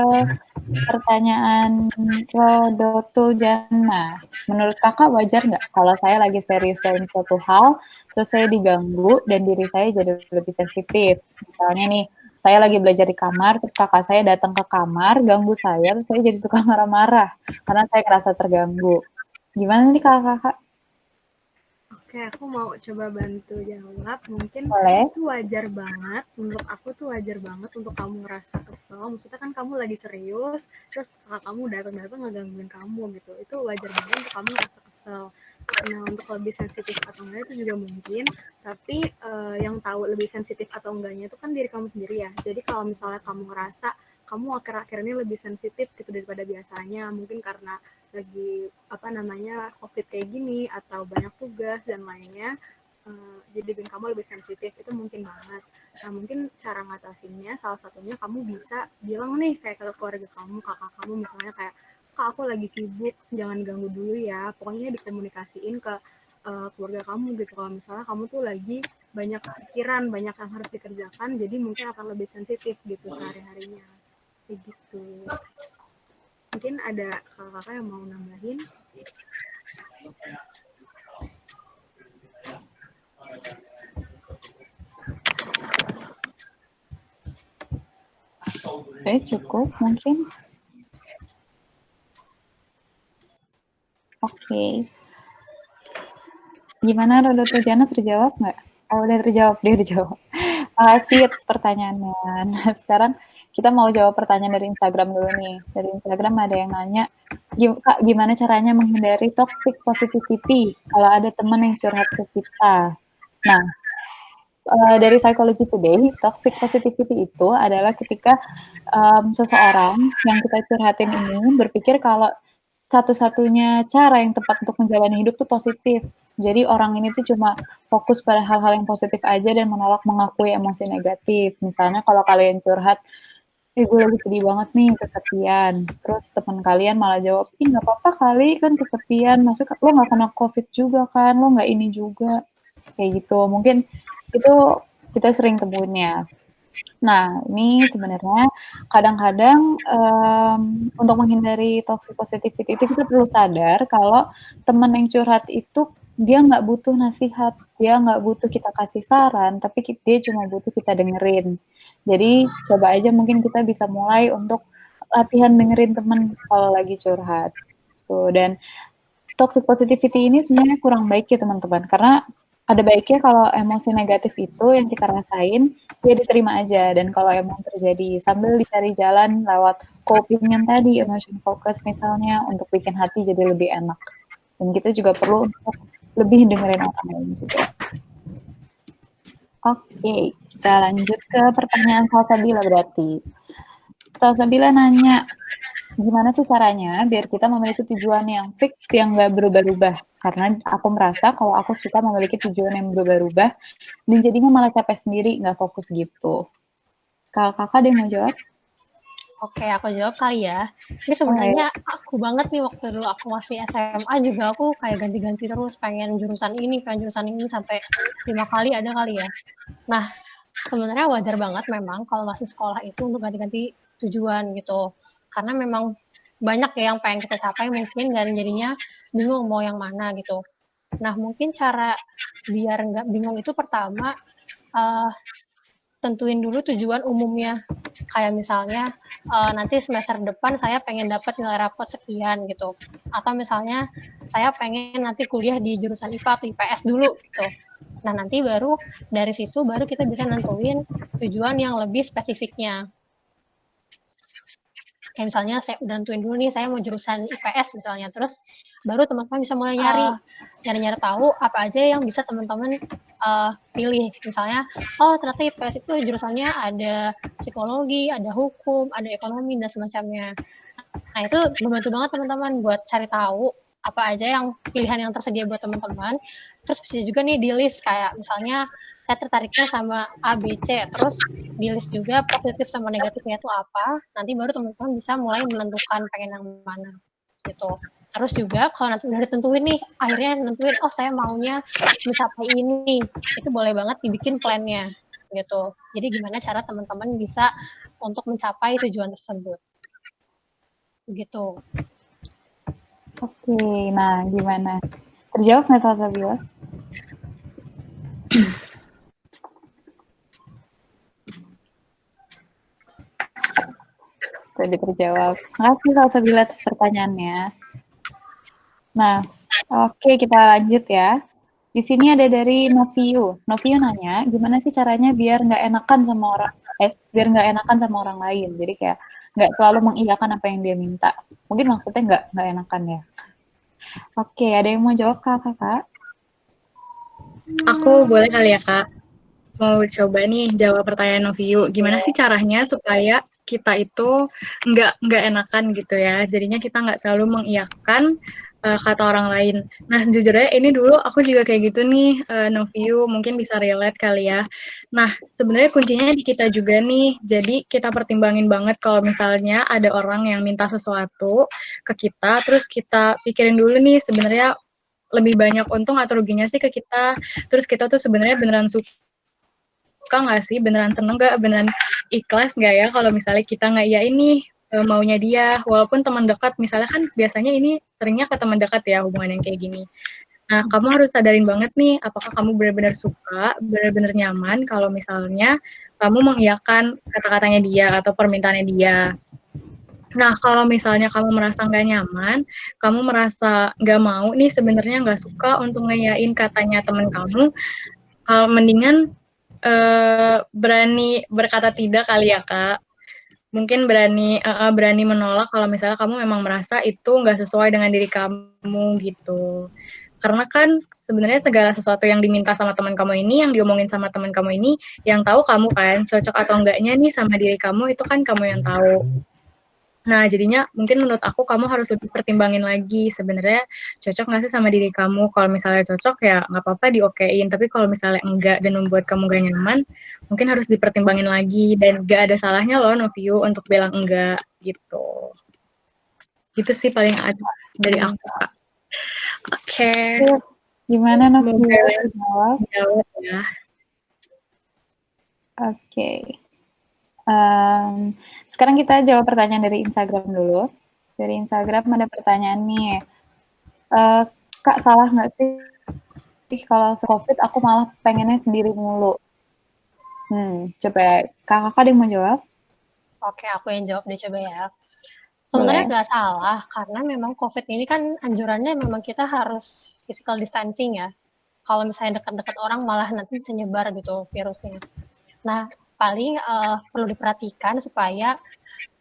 pertanyaan Rodoto Jana. Menurut kakak wajar nggak kalau saya lagi serius dalam suatu hal, terus saya diganggu dan diri saya jadi lebih sensitif? Misalnya nih, saya lagi belajar di kamar, terus kakak saya datang ke kamar, ganggu saya, terus saya jadi suka marah-marah karena saya merasa terganggu. Gimana nih kakak-kakak? Oke, aku mau coba bantu jawab. Mungkin Boleh. itu wajar banget, menurut aku tuh wajar banget untuk kamu ngerasa kesel. Maksudnya kan kamu lagi serius, terus kakak kamu datang-datang ngegangguin kamu gitu. Itu wajar banget untuk kamu ngerasa kesel. Nah, untuk lebih sensitif atau enggak itu juga mungkin, tapi yang tahu lebih sensitif atau enggaknya itu kan diri kamu sendiri ya. Jadi kalau misalnya kamu ngerasa kamu akhir-akhir ini lebih sensitif gitu daripada biasanya, mungkin karena lagi COVID kayak gini atau banyak tugas dan lainnya, jadi bikin kamu lebih sensitif, itu mungkin banget. Nah mungkin cara ngatasinnya salah satunya kamu bisa bilang nih kayak ke keluarga kamu, kakak kamu misalnya kayak, kak aku lagi sibuk, jangan ganggu dulu ya, pokoknya dikomunikasiin ke keluarga kamu gitu. Kalau misalnya kamu tuh lagi banyak pikiran, banyak yang harus dikerjakan, jadi mungkin akan lebih sensitif gitu sehari-harinya kayak gitu. Mungkin ada kakak-kakak yang mau nambahin? Cukup mungkin. Oke. Gimana Rodoto Jana, terjawab nggak? Oh, udah terjawab, dia dijawab. Makasih atas pertanyaannya. Nah, sekarang kita mau jawab pertanyaan dari Instagram dulu nih. Dari Instagram ada yang nanya, Kak, gimana caranya menghindari toxic positivity kalau ada teman yang curhat ke kita? Nah, dari Psychology Today, toxic positivity itu adalah ketika seseorang yang kita curhatin ini berpikir kalau satu-satunya cara yang tepat untuk menjalani hidup tuh positif. Jadi orang ini tuh cuma fokus pada hal-hal yang positif aja dan menolak mengakui emosi negatif. Misalnya kalau kalian curhat, gue lagi sedih banget nih, kesepian. Terus teman kalian malah jawab, ih nggak apa-apa kali kan kesepian, maksudnya lo nggak kena COVID juga kan, lo nggak ini juga. Kayak gitu, mungkin itu kita sering temuinnya. Nah, ini sebenarnya kadang-kadang untuk menghindari toxic positivity itu kita perlu sadar kalau teman yang curhat itu dia nggak butuh nasihat, dia nggak butuh kita kasih saran, tapi dia cuma butuh kita dengerin. Jadi coba aja mungkin kita bisa mulai untuk latihan dengerin teman kalau lagi curhat. Tuh, dan toxic positivity ini sebenarnya kurang baik ya teman-teman, karena ada baiknya kalau emosi negatif itu yang kita rasain, ya diterima aja. Dan kalau emang terjadi, sambil dicari jalan lewat coping yang tadi, emotion focus misalnya, untuk bikin hati jadi lebih enak. Dan kita juga perlu untuk lebih dengerin orang lain juga. Oke, kita lanjut ke pertanyaan Salsabila berarti. Salsabila nanya, gimana sih caranya biar kita memiliki tujuan yang fix, yang nggak berubah-ubah? Karena aku merasa kalau aku suka memiliki tujuan yang berubah-ubah, dan jadinya malah capek sendiri, nggak fokus gitu. Kakak ada yang mau jawab? Oke, aku jawab kali ya. Ini sebenarnya aku banget nih waktu dulu aku masih SMA juga aku kayak ganti-ganti terus, pengen jurusan ini sampai 5 kali ada kali ya. Nah, sebenarnya wajar banget memang kalau masih sekolah itu untuk ganti-ganti tujuan gitu. Karena memang banyak ya yang pengen kita capai mungkin, dan jadinya bingung mau yang mana gitu. Nah, mungkin cara biar nggak bingung itu pertama, tentuin dulu tujuan umumnya. Kayak misalnya, nanti semester depan saya pengen dapat nilai rapot sekian gitu. Atau misalnya saya pengen nanti kuliah di jurusan IPA atau IPS dulu gitu. Nah, nanti baru dari situ baru kita bisa nentuin tujuan yang lebih spesifiknya. Kayak misalnya saya udah nentuin dulu nih, saya mau jurusan IPS misalnya, terus baru teman-teman bisa mulai nyari tahu apa aja yang bisa teman-teman pilih. Misalnya, oh ternyata IPS itu jurusannya ada psikologi, ada hukum, ada ekonomi, dan semacamnya. Nah, itu membantu banget teman-teman buat cari tahu apa aja yang pilihan yang tersedia buat teman-teman. Terus bisa juga nih di list, kayak misalnya saya tertariknya sama A, B, C, terus di list juga positif sama negatifnya itu apa, nanti baru teman-teman bisa mulai menentukan pengen yang mana gitu. Terus juga kalau nanti udah ditentuin nih, akhirnya nentuin, oh saya maunya mencapai ini, itu boleh banget dibikin plan-nya gitu. Jadi gimana cara teman-teman bisa untuk mencapai tujuan tersebut gitu. Oke, nah gimana? Terjawab nggak Salsabila? Tadi terjawab. Makasih Salsabila atas pertanyaannya. Nah, oke kita lanjut ya. Di sini ada dari Novio. Novio nanya, gimana sih caranya biar nggak enakan sama orang lain. Jadi kayak nggak selalu mengiyakan apa yang dia minta. Mungkin maksudnya nggak enakan ya. Oke, ada yang mau jawab Kak? Aku boleh kali ya Kak, mau coba nih jawab pertanyaan Novio. Gimana sih caranya supaya kita itu nggak enakan gitu ya, jadinya kita nggak selalu mengiyakan kata orang lain. Nah, sejujurnya ini dulu aku juga kayak gitu nih, Novio, mungkin bisa relate kali ya. Nah, sebenarnya kuncinya di kita juga nih, jadi kita pertimbangin banget kalau misalnya ada orang yang minta sesuatu ke kita, terus kita pikirin dulu nih sebenarnya lebih banyak untung atau ruginya sih ke kita, terus kita tuh sebenarnya beneran suka nggak sih, beneran seneng nggak, beneran ikhlas nggak ya kalau misalnya kita nggak iyain nih maunya dia, walaupun teman dekat, misalnya kan biasanya ini seringnya ke teman dekat ya hubungan yang kayak gini. Nah, kamu harus sadarin banget nih, apakah kamu benar-benar suka, benar-benar nyaman kalau misalnya kamu mengiyakan kata-katanya dia atau permintaannya dia. Nah, kalau misalnya kamu merasa nggak nyaman, kamu merasa nggak mau nih, sebenarnya nggak suka untuk ngeyain katanya teman kamu, kalau mendingan berani berkata tidak kali ya, Kak. Mungkin berani menolak kalau misalnya kamu memang merasa itu nggak sesuai dengan diri kamu gitu. Karena kan sebenarnya segala sesuatu yang diminta sama teman kamu ini, yang diomongin sama teman kamu ini, yang tahu kamu kan, cocok atau enggaknya nih sama diri kamu, itu kan kamu yang tahu. Nah, jadinya mungkin menurut aku kamu harus lebih pertimbangin lagi sebenarnya cocok nggak sih sama diri kamu. Kalau misalnya cocok ya nggak apa-apa diokein, tapi kalau misalnya enggak dan membuat kamu gak nyaman, mungkin harus dipertimbangin lagi, dan gak ada salahnya loh Novio untuk bilang enggak gitu. Gitu sih paling ada dari aku, Kak. Oke. Gimana Novio? Jawab ya. Oke. Sekarang kita jawab pertanyaan dari Instagram dulu. Dari Instagram ada pertanyaan nih. Kak, salah nggak sih kalau COVID aku malah pengennya sendiri mulu? Coba kakak ada yang mau jawab? Oke, aku yang jawab deh coba ya. Sebenarnya nggak salah, karena memang COVID ini kan anjurannya memang kita harus physical distancing ya. Kalau misalnya dekat-dekat orang malah nanti bisa nyebar gitu virusnya. Nah, paling perlu diperhatikan supaya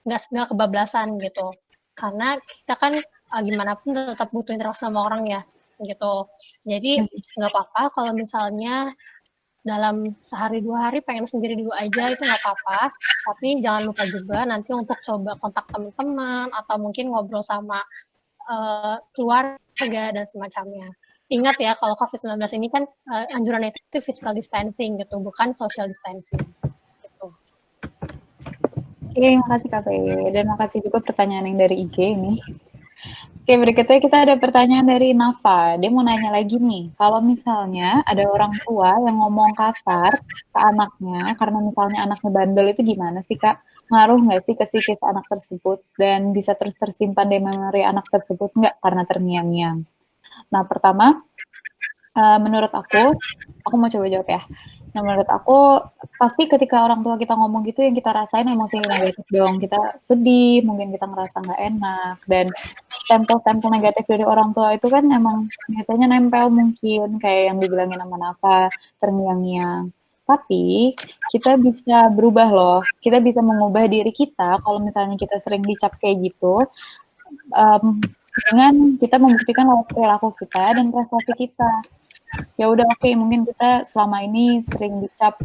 nggak kebablasan gitu. Karena kita kan gimana pun tetap butuh interaksi sama orang ya gitu. Jadi nggak apa-apa kalau misalnya dalam sehari 2 hari pengen sendiri dulu aja, itu nggak apa-apa. Tapi jangan lupa juga nanti untuk coba kontak teman-teman atau mungkin ngobrol sama keluarga dan semacamnya. Ingat ya, kalau COVID-19 ini kan anjurannya itu physical distancing gitu, bukan social distancing. Gitu. Oke, makasih Kak Pe. Dan makasih juga pertanyaan yang dari IG ini. Oke, berikutnya kita ada pertanyaan dari Nafa. Dia mau nanya lagi nih, kalau misalnya ada orang tua yang ngomong kasar ke anaknya, karena misalnya anaknya bandel, itu gimana sih Kak? ngaruh nggak sih ke psikis anak tersebut dan bisa terus tersimpan di memori anak tersebut nggak karena terngiang-ngiang. Nah, pertama, menurut aku mau coba jawab ya. Nah, menurut aku, pasti ketika orang tua kita ngomong gitu, yang kita rasain emosi negatif dong. Kita sedih, mungkin kita ngerasa nggak enak, dan stempel-stempel negatif dari orang tua itu kan emang biasanya nempel mungkin, kayak yang dibilangin sama Nafa, terngiang-ngiang. Tapi, kita bisa berubah loh. Kita bisa mengubah diri kita, kalau misalnya kita sering dicap kayak gitu, dengan kita membuktikan lewat perilaku kita dan prestasi kita. Ya udah oke, mungkin kita selama ini sering dicap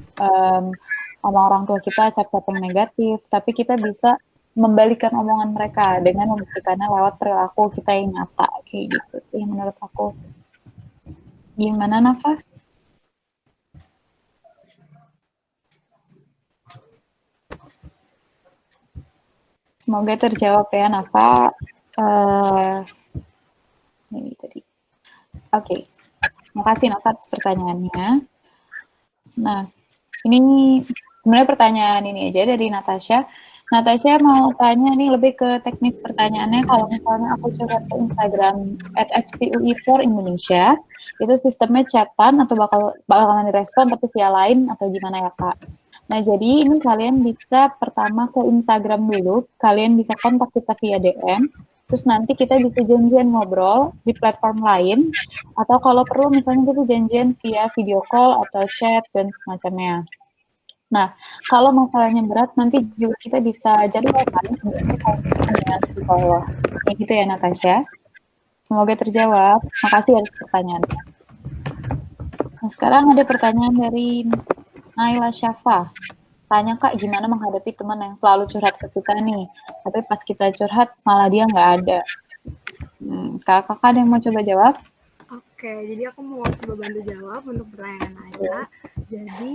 sama orang tua kita cap-cap yang negatif, tapi kita bisa membalikan omongan mereka dengan membuktikannya lewat perilaku kita yang nyata kayak gitu sih menurut aku. Gimana Nafa? Semoga terjawab ya Nafa. Ini tadi. Oke. Makasih Nafa atas pertanyaannya. Nah, ini sebenarnya pertanyaan ini aja dari Natasha. Natasha mau tanya nih lebih ke teknis pertanyaannya. Kalau misalnya aku coba ke Instagram @fcui4 Indonesia, itu sistemnya chatan atau bakalan direspon tapi via line atau gimana ya Kak? Nah, jadi ini kalian bisa pertama ke Instagram dulu, kalian bisa kontak kita via DM, terus nanti kita bisa janjian ngobrol di platform lain, atau kalau perlu misalnya kita janjian via video call atau chat dan semacamnya. Nah, kalau masalahnya berat, nanti juga kita bisa jadwalkan dengan psikolog. Kayak gitu ya, Natasha. Semoga terjawab. Makasih atas pertanyaannya. Nah, sekarang ada pertanyaan dari Naila Syafa. Tanya Kak, gimana menghadapi teman yang selalu curhat ke kita nih, tapi pas kita curhat malah dia nggak ada. Kakak ada yang mau coba jawab? Oke, jadi aku mau coba bantu jawab untuk pertanyaan Naila. Jadi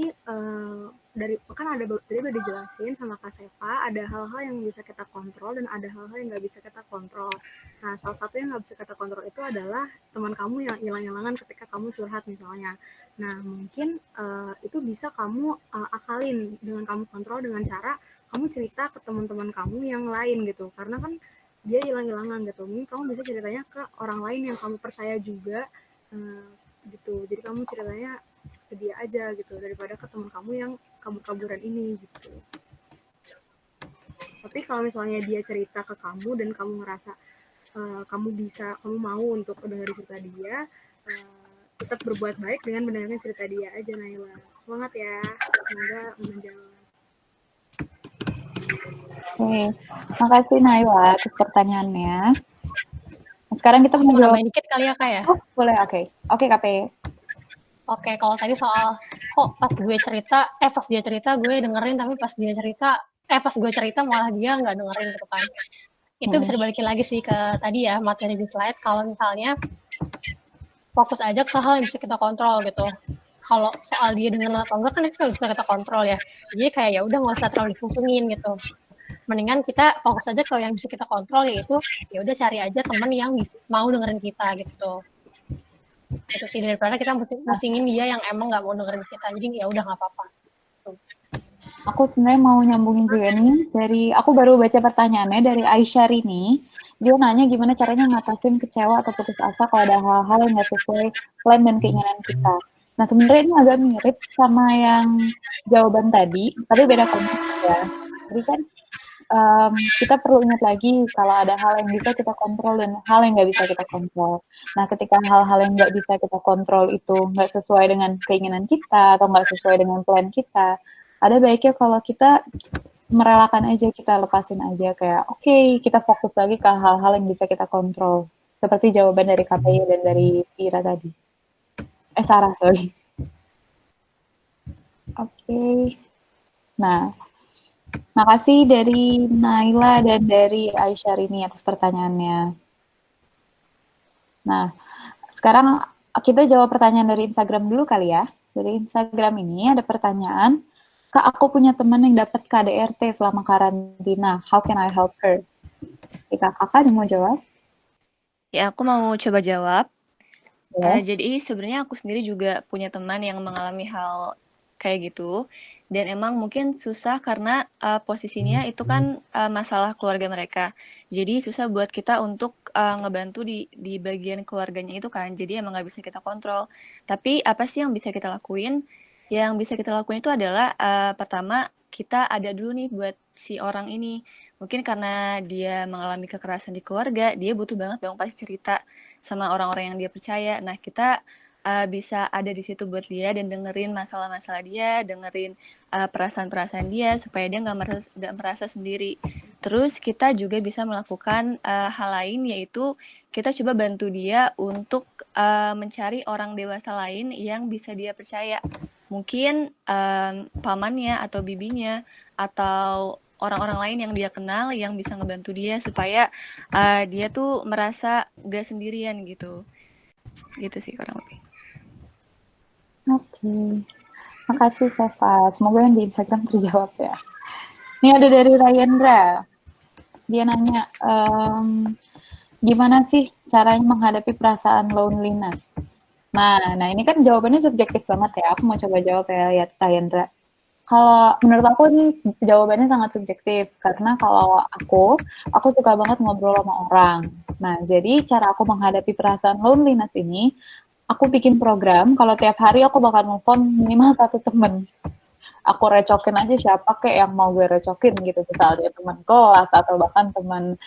dari kan ada tadi udah dijelasin sama Kak Sefa, ada hal-hal yang bisa kita kontrol dan ada hal-hal yang nggak bisa kita kontrol. Nah, salah satu yang nggak bisa kita kontrol itu adalah teman kamu yang hilang-hilangan ketika kamu curhat misalnya. Nah, mungkin itu bisa kamu akalin dengan kamu kontrol dengan cara kamu cerita ke teman-teman kamu yang lain gitu. Karena kan dia hilang-hilangan gitu. Mungkin kamu bisa ceritanya ke orang lain yang kamu percaya juga gitu. Jadi kamu ceritanya ke dia aja gitu daripada ke teman kamu yang kabur-kaburan ini gitu. Tapi kalau misalnya dia cerita ke kamu dan kamu ngerasa kamu mau untuk dengerin cerita dia, tetap berbuat baik dengan mendengarkan cerita dia aja Naila. Semangat ya, semoga menjawab. Oke, makasih Naila atas pertanyaannya. Sekarang kita mau jawab dikit kali ya Kak ya? Oh, boleh, oke KP. Oke, kalau tadi soal kok pas dia cerita gue dengerin, tapi pas gue cerita malah dia nggak dengerin gitu kan. Itu bisa dibalikin lagi sih ke tadi ya, materi di slide, kalau misalnya fokus aja ke hal yang bisa kita kontrol gitu. Kalau soal dia dengerin atau enggak kan itu bisa kita kontrol ya. Jadi kayak ya udah nggak usah terlalu dipusingin gitu. Mendingan kita fokus aja ke yang bisa kita kontrol, yaitu ya udah cari aja teman yang mau dengerin kita gitu. Itu sih, daripada kita pusingin dia yang emang nggak mau dengerin kita, jadi ya udah nggak apa-apa. Aku sebenarnya mau nyambungin juga nih aku baru baca pertanyaannya dari Aisyah Rini. Dia nanya gimana caranya ngatasin kecewa atau putus asa kalau ada hal-hal yang nggak sesuai plan dan keinginan kita. Nah, sebenarnya ini agak mirip sama yang jawaban tadi, tapi beda konteks ya. Jadi kan kita perlu ingat lagi kalau ada hal yang bisa kita kontrol dan hal yang nggak bisa kita kontrol. Nah, ketika hal-hal yang nggak bisa kita kontrol itu nggak sesuai dengan keinginan kita atau nggak sesuai dengan plan kita, ada baiknya kalau kita merelakan aja, kita lepasin aja kayak oke, kita fokus lagi ke hal-hal yang bisa kita kontrol. Seperti jawaban dari KPI dan dari Ira tadi. Sarah, sorry. Oke. Nah, makasih dari Naila dan dari Aisyah Rini atas pertanyaannya. Nah, sekarang kita jawab pertanyaan dari Instagram dulu kali ya. Dari Instagram ini ada pertanyaan, Kak, aku punya teman yang dapat KDRT selama karantina. How can I help her? Kakak mau jawab? Ya, aku mau coba jawab. Jadi sebenarnya aku sendiri juga punya teman yang mengalami hal kayak gitu. Dan emang mungkin susah karena posisinya itu kan masalah keluarga mereka. Jadi susah buat kita untuk ngebantu di bagian keluarganya itu kan. Jadi emang nggak bisa kita kontrol. Tapi apa sih yang bisa kita lakuin? Yang bisa kita lakuin itu adalah pertama kita ada dulu nih buat si orang ini. Mungkin karena dia mengalami kekerasan di keluarga, dia butuh banget dong pasti cerita sama orang-orang yang dia percaya. Nah, kita bisa ada di situ buat dia dan dengerin masalah-masalah dia, dengerin perasaan-perasaan dia supaya dia nggak merasa sendiri. Terus kita juga bisa melakukan hal lain, yaitu kita coba bantu dia untuk mencari orang dewasa lain yang bisa dia percaya. Mungkin pamannya atau bibinya atau orang-orang lain yang dia kenal yang bisa ngebantu dia supaya dia tuh merasa gak sendirian gitu. Gitu sih kurang lebih. Oke. Makasih Seva. Semoga yang di Instagram terjawab ya. Ini ada dari Rayendra. Dia nanya, gimana sih caranya menghadapi perasaan loneliness? Nah ini kan jawabannya subjektif banget ya. Aku mau coba jawab ya Rayendra. Kalau menurut aku nih jawabannya sangat subjektif karena kalau aku suka banget ngobrol sama orang. Nah, jadi cara aku menghadapi perasaan loneliness ini, aku bikin program kalau tiap hari aku bakal nelfon minimal 1 temen. Aku recokin aja siapa kayak yang mau gue recokin gitu, misalnya teman kelas atau bahkan teman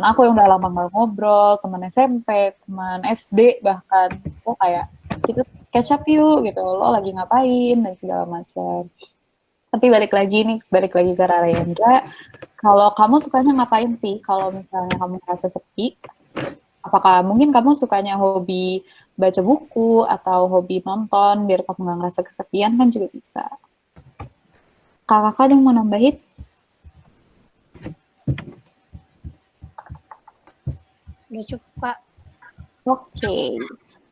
aku yang udah lama nggak ngobrol, teman SMP, teman SD bahkan. Aku kayak gitu catch up yuk gitu, lo lagi ngapain dan segala macam. Tapi balik lagi ke Rayendra, kalau kamu sukanya ngapain sih kalau misalnya kamu merasa sepi? Apakah mungkin kamu sukanya hobi baca buku atau hobi nonton biar kamu nggak ngerasa kesepian kan juga bisa. Kakak ada yang mau nambahin? Udah cukup, Kak. Oke.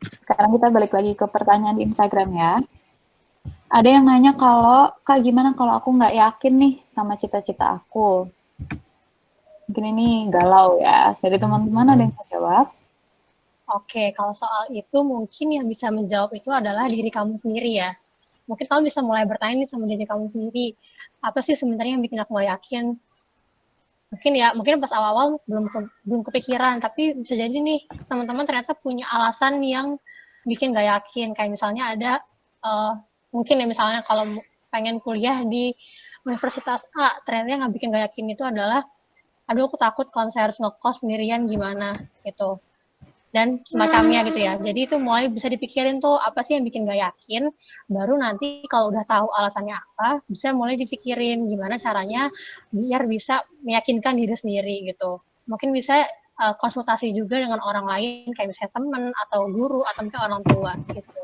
Sekarang kita balik lagi ke pertanyaan di Instagram ya. Ada yang nanya kalau, Kak gimana kalau aku nggak yakin nih sama cita-cita aku? Mungkin ini galau ya. Dari teman-teman ada yang mau jawab? Oke, kalau soal itu mungkin yang bisa menjawab itu adalah diri kamu sendiri ya. Mungkin kamu bisa mulai bertanya nih sama diri kamu sendiri. Apa sih sebenarnya yang bikin aku gak yakin? Mungkin pas awal-awal belum kepikiran, tapi bisa jadi nih teman-teman ternyata punya alasan yang bikin gak yakin. Kayak misalnya ada mungkin ya misalnya kalau pengen kuliah di universitas A, ternyata yang bikin gak yakin itu adalah aduh aku takut kalau saya harus ngekos sendirian gimana gitu. Dan semacamnya gitu ya. Jadi itu mulai bisa dipikirin tuh apa sih yang bikin gak yakin, baru nanti kalau udah tahu alasannya apa, bisa mulai dipikirin gimana caranya biar bisa meyakinkan diri sendiri gitu. Mungkin bisa konsultasi juga dengan orang lain, kayak misalnya teman atau guru atau mungkin orang tua gitu.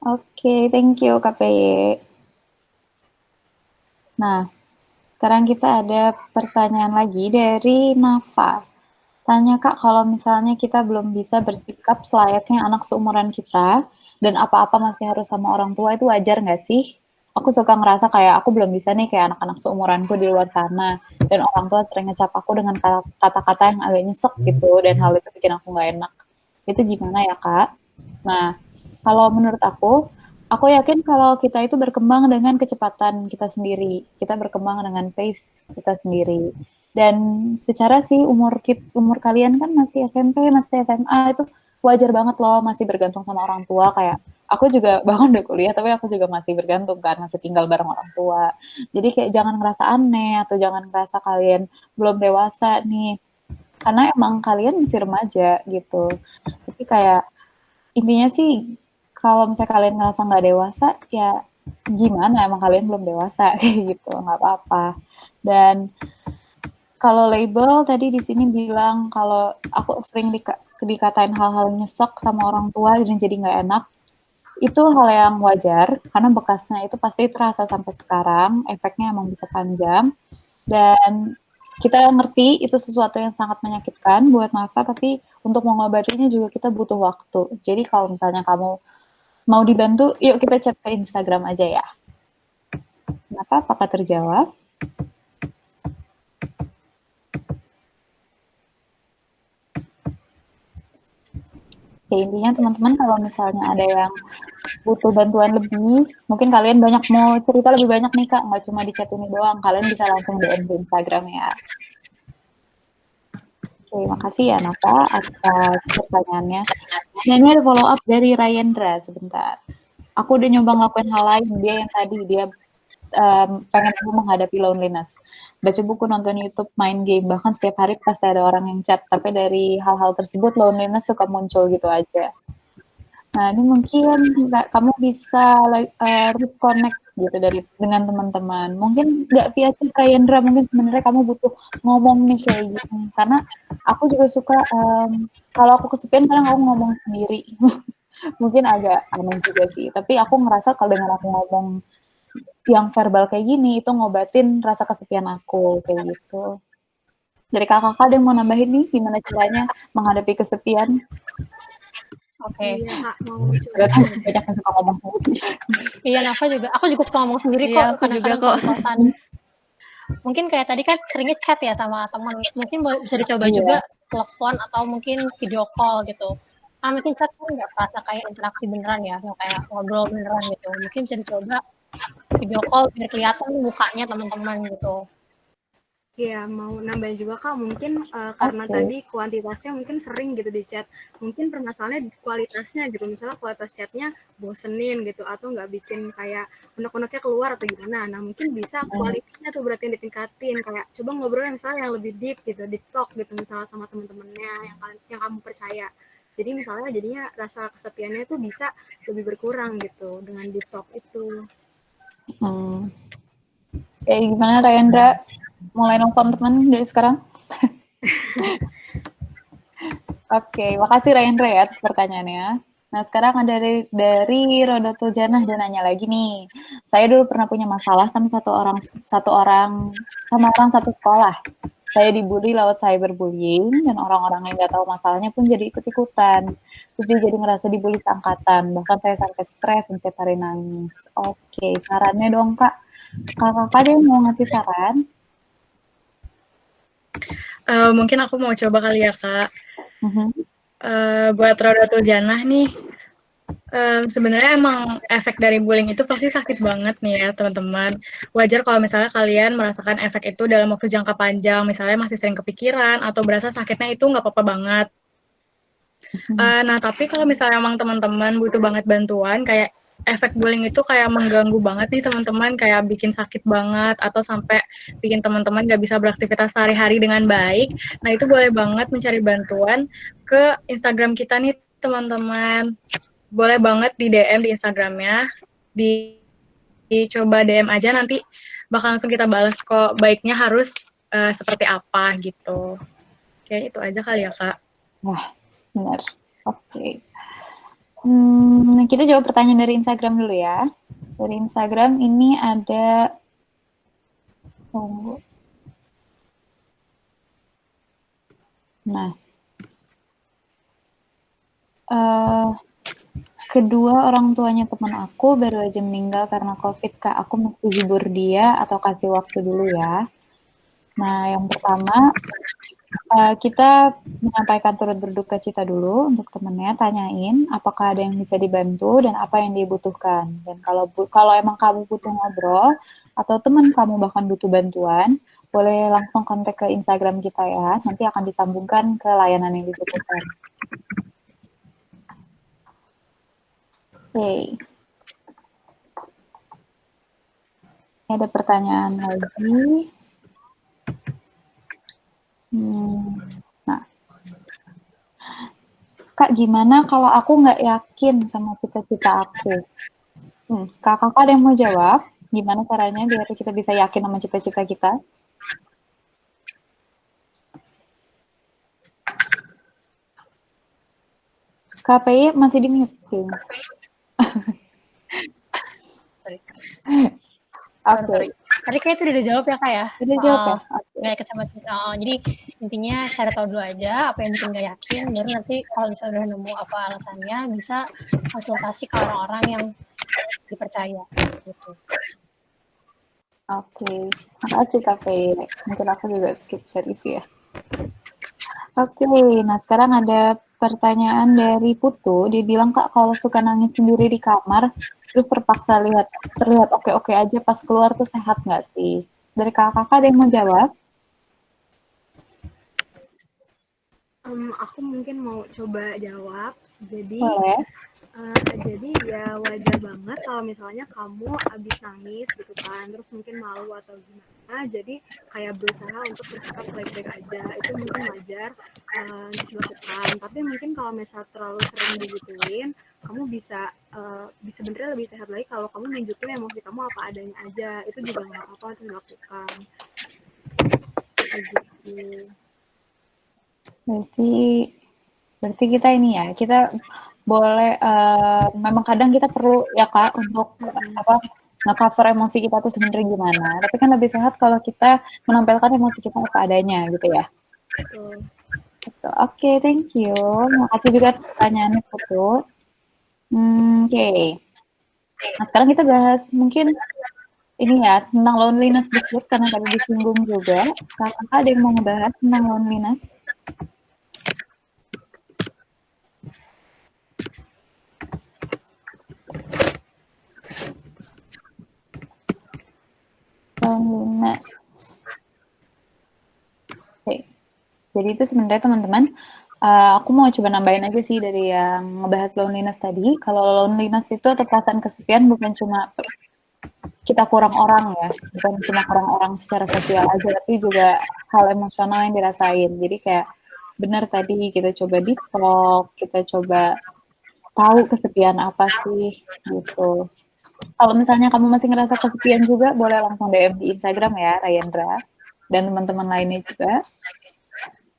Oke, thank you KPY. Nah, sekarang kita ada pertanyaan lagi dari Nafa. Tanya Kak, kalau misalnya kita belum bisa bersikap selayaknya anak seumuran kita, dan apa-apa masih harus sama orang tua, itu wajar nggak sih? Aku suka ngerasa kayak aku belum bisa nih kayak anak-anak seumuranku di luar sana, dan orang tua sering ngecap aku dengan kata-kata yang agak nyesek gitu, dan hal itu bikin aku nggak enak. Itu gimana ya Kak? Nah, kalau menurut aku yakin kalau kita itu berkembang dengan kecepatan kita sendiri, kita berkembang dengan pace kita sendiri. Dan secara sih umur kalian kan masih SMP, masih SMA, itu wajar banget loh masih bergantung sama orang tua. Kayak aku juga bahkan udah kuliah tapi aku juga masih bergantung kan, masih tinggal bareng orang tua. Jadi kayak jangan ngerasa aneh atau jangan ngerasa kalian belum dewasa nih, karena emang kalian masih remaja gitu. Tapi kayak intinya sih kalau misalnya kalian ngerasa nggak dewasa ya gimana, emang kalian belum dewasa kayak gitu, nggak apa-apa. Dan kalau label tadi di sini bilang kalau aku sering dikatain hal-hal nyesek sama orang tua dan jadi nggak enak, itu hal yang wajar karena bekasnya itu pasti terasa sampai sekarang, efeknya emang bisa panjang dan kita ngerti itu sesuatu yang sangat menyakitkan buat Nafa, tapi untuk mengobatinya juga kita butuh waktu. Jadi kalau misalnya kamu mau dibantu, yuk kita chat ke Instagram aja ya. Kenapa? Apakah terjawab? Ya, intinya teman-teman kalau misalnya ada yang butuh bantuan lebih, mungkin kalian mau cerita lebih banyak nih Kak, nggak cuma di chat ini doang, kalian bisa langsung DM di Instagram ya. Oke, makasih ya Nova atas pertanyaannya. Nah, ini ada follow up dari Ryendra sebentar. Aku udah nyoba ngelakuin hal lain, dia pengen menghadapi loneliness. Baca buku, nonton YouTube, main game, bahkan setiap hari pasti ada orang yang chat, tapi dari hal-hal tersebut loneliness suka muncul gitu aja. Nah, ini mungkin kamu bisa reconnect gitu dengan teman-teman. Mungkin nggak via chat Ryendra, mungkin sebenarnya kamu butuh ngomong nih kayak gitu. Karena aku juga suka, kalau aku kesepian kadang aku ngomong sendiri. Mungkin agak aneh juga sih, tapi aku ngerasa kalau dengan aku ngomong yang verbal kayak gini, itu ngobatin rasa kesepian aku, kayak gitu. Dari kakak-kakak ada yang mau nambahin nih, gimana caranya menghadapi kesepian? Oke. Iya, Kak, mau coba. Banyak yang suka ngomong sendiri. Iya, Nafa juga. Aku juga suka ngomong sendiri kok. Iya, aku juga Kadang-kadang kok. kalau di kosan. Mungkin kayak tadi kan seringnya chat ya sama teman. Mungkin bisa dicoba Iya. juga telepon atau mungkin video call gitu. Ah, mungkin chat kan nggak terasa kayak interaksi beneran ya, nggak kayak ngobrol beneran gitu. Mungkin bisa dicoba video call biar kelihatan mukanya teman-teman gitu. Iya, mau nambahin juga Kak, mungkin karena tadi kuantitasnya mungkin sering gitu di chat, mungkin permasalahannya di kualitasnya gitu, misalnya kualitas chatnya bosenin gitu, atau nggak bikin kayak unek-uneknya keluar atau gimana. Nah, mungkin bisa kualitasnya tuh berarti yang ditingkatin, kayak coba ngobrolnya misalnya yang lebih deep gitu, deep talk gitu, misalnya sama temen-temennya yang kamu percaya. Jadi misalnya jadinya rasa kesepiannya tuh bisa lebih berkurang gitu dengan deep talk itu. Kayak gimana Ryendra? Mulai nelfon teman dari sekarang? Oke, makasih Ryendra ya atas pertanyaannya. Nah, sekarang ada dari Rodoto Janah, dia nanya lagi nih. Saya dulu pernah punya masalah sama orang satu sekolah. Saya dibully lewat cyberbullying, dan orang-orang yang nggak tahu masalahnya pun jadi ikut-ikutan. Terus dia jadi ngerasa dibully seangkatan, bahkan saya sampai stres dan setiap hari nangis. Oke, sarannya dong Kak. Kakak dia mau ngasih saran? Mungkin aku mau coba kali ya Kak. Buat Rodatul Janah nih, sebenarnya emang efek dari bullying itu pasti sakit banget nih ya teman-teman. Wajar kalau misalnya kalian merasakan efek itu dalam waktu jangka panjang, misalnya masih sering kepikiran atau berasa sakitnya itu nggak apa-apa banget. Nah, tapi kalau misalnya emang teman-teman butuh banget bantuan, kayak efek bullying itu kayak mengganggu banget nih teman-teman, kayak bikin sakit banget atau sampai bikin teman-teman nggak bisa beraktivitas sehari-hari dengan baik. Nah, itu boleh banget mencari bantuan ke Instagram kita nih teman-teman. Boleh banget di DM di Instagramnya, dicoba DM aja, nanti bakal langsung kita balas kok. Baiknya harus seperti apa gitu. Kayak itu aja kali ya Kak. Wah, benar. Oke. Kita jawab pertanyaan dari Instagram dulu ya. Dari Instagram ini ada kedua orang tuanya teman aku baru aja meninggal karena COVID, Kak. Aku mesti hibur dia atau kasih waktu dulu ya. Nah, yang pertama, kita menyampaikan turut berduka cita dulu untuk temennya, tanyain apakah ada yang bisa dibantu dan apa yang dibutuhkan. Dan kalau emang kamu butuh ngobrol atau teman kamu bahkan butuh bantuan, boleh langsung kontak ke Instagram kita ya. Nanti akan disambungkan ke layanan yang dibutuhkan. Oke. Ini ada pertanyaan lagi. Nah, Kak, gimana kalau aku nggak yakin sama cita-cita aku? Kakak ada yang mau jawab? Gimana caranya biar kita bisa yakin sama cita-cita kita? KPI masih di mute. Oke. Tadi kayak itu udah dijawab ya Kak ya? Udah jawab ya? Gak yakin sama cinta. Jadi intinya cari tahu dulu aja apa yang bikin gak yakin, baru nanti kalau misalnya udah nemu apa alasannya, bisa konsultasi ke orang-orang yang dipercaya. Gitu. Oke, makasih KPI. Mungkin aku juga skip dari sih ya. Oke, nah sekarang ada pertanyaan dari Putu, dia bilang, Kak, kalau suka nangis sendiri di kamar, terus terpaksa terlihat oke-oke aja pas keluar tuh sehat nggak sih? Dari kakak ada yang mau jawab? Aku mungkin mau coba jawab. Jadi, Boleh. jadi ya wajar banget kalau misalnya kamu abis nangis gitu kan, terus mungkin malu atau gimana, jadi kayak berusaha untuk bersikap baik-baik aja, itu mungkin wajar dilakukan. Tapi mungkin kalau misalnya terlalu sering digituin, kamu bisa sebenarnya lebih sehat lagi kalau kamu nunjukin emosi kamu apa adanya aja, itu juga nggak apa-apa untuk dilakukan. Gitu. Berarti kita ini ya, kita boleh memang kadang kita perlu ya Kak untuk nge-cover emosi kita tuh sebenarnya gimana. Tapi kan lebih sehat kalau kita menampilkan emosi kita apa adanya gitu ya. Oke, thank you. Makasih juga atas pertanyaannya Putu. Oke. Nah, sekarang kita bahas mungkin ini ya tentang loneliness dikit karena tadi disinggung juga. Kakak ada yang mau ngebahas tentang loneliness? Loneliness. Oke. Jadi itu sebenarnya teman-teman, aku mau coba nambahin aja sih dari yang ngebahas loneliness tadi. Kalau loneliness itu atau perasaan kesepian bukan cuma kita kurang orang ya, bukan cuma kurang orang secara sosial aja, tapi juga hal emosional yang dirasain. Jadi kayak benar tadi kita coba deep talk, kita coba tahu kesepian apa sih gitu. Kalau misalnya kamu masih ngerasa kesepian juga, boleh langsung DM di Instagram ya, Rayendra, dan teman-teman lainnya juga.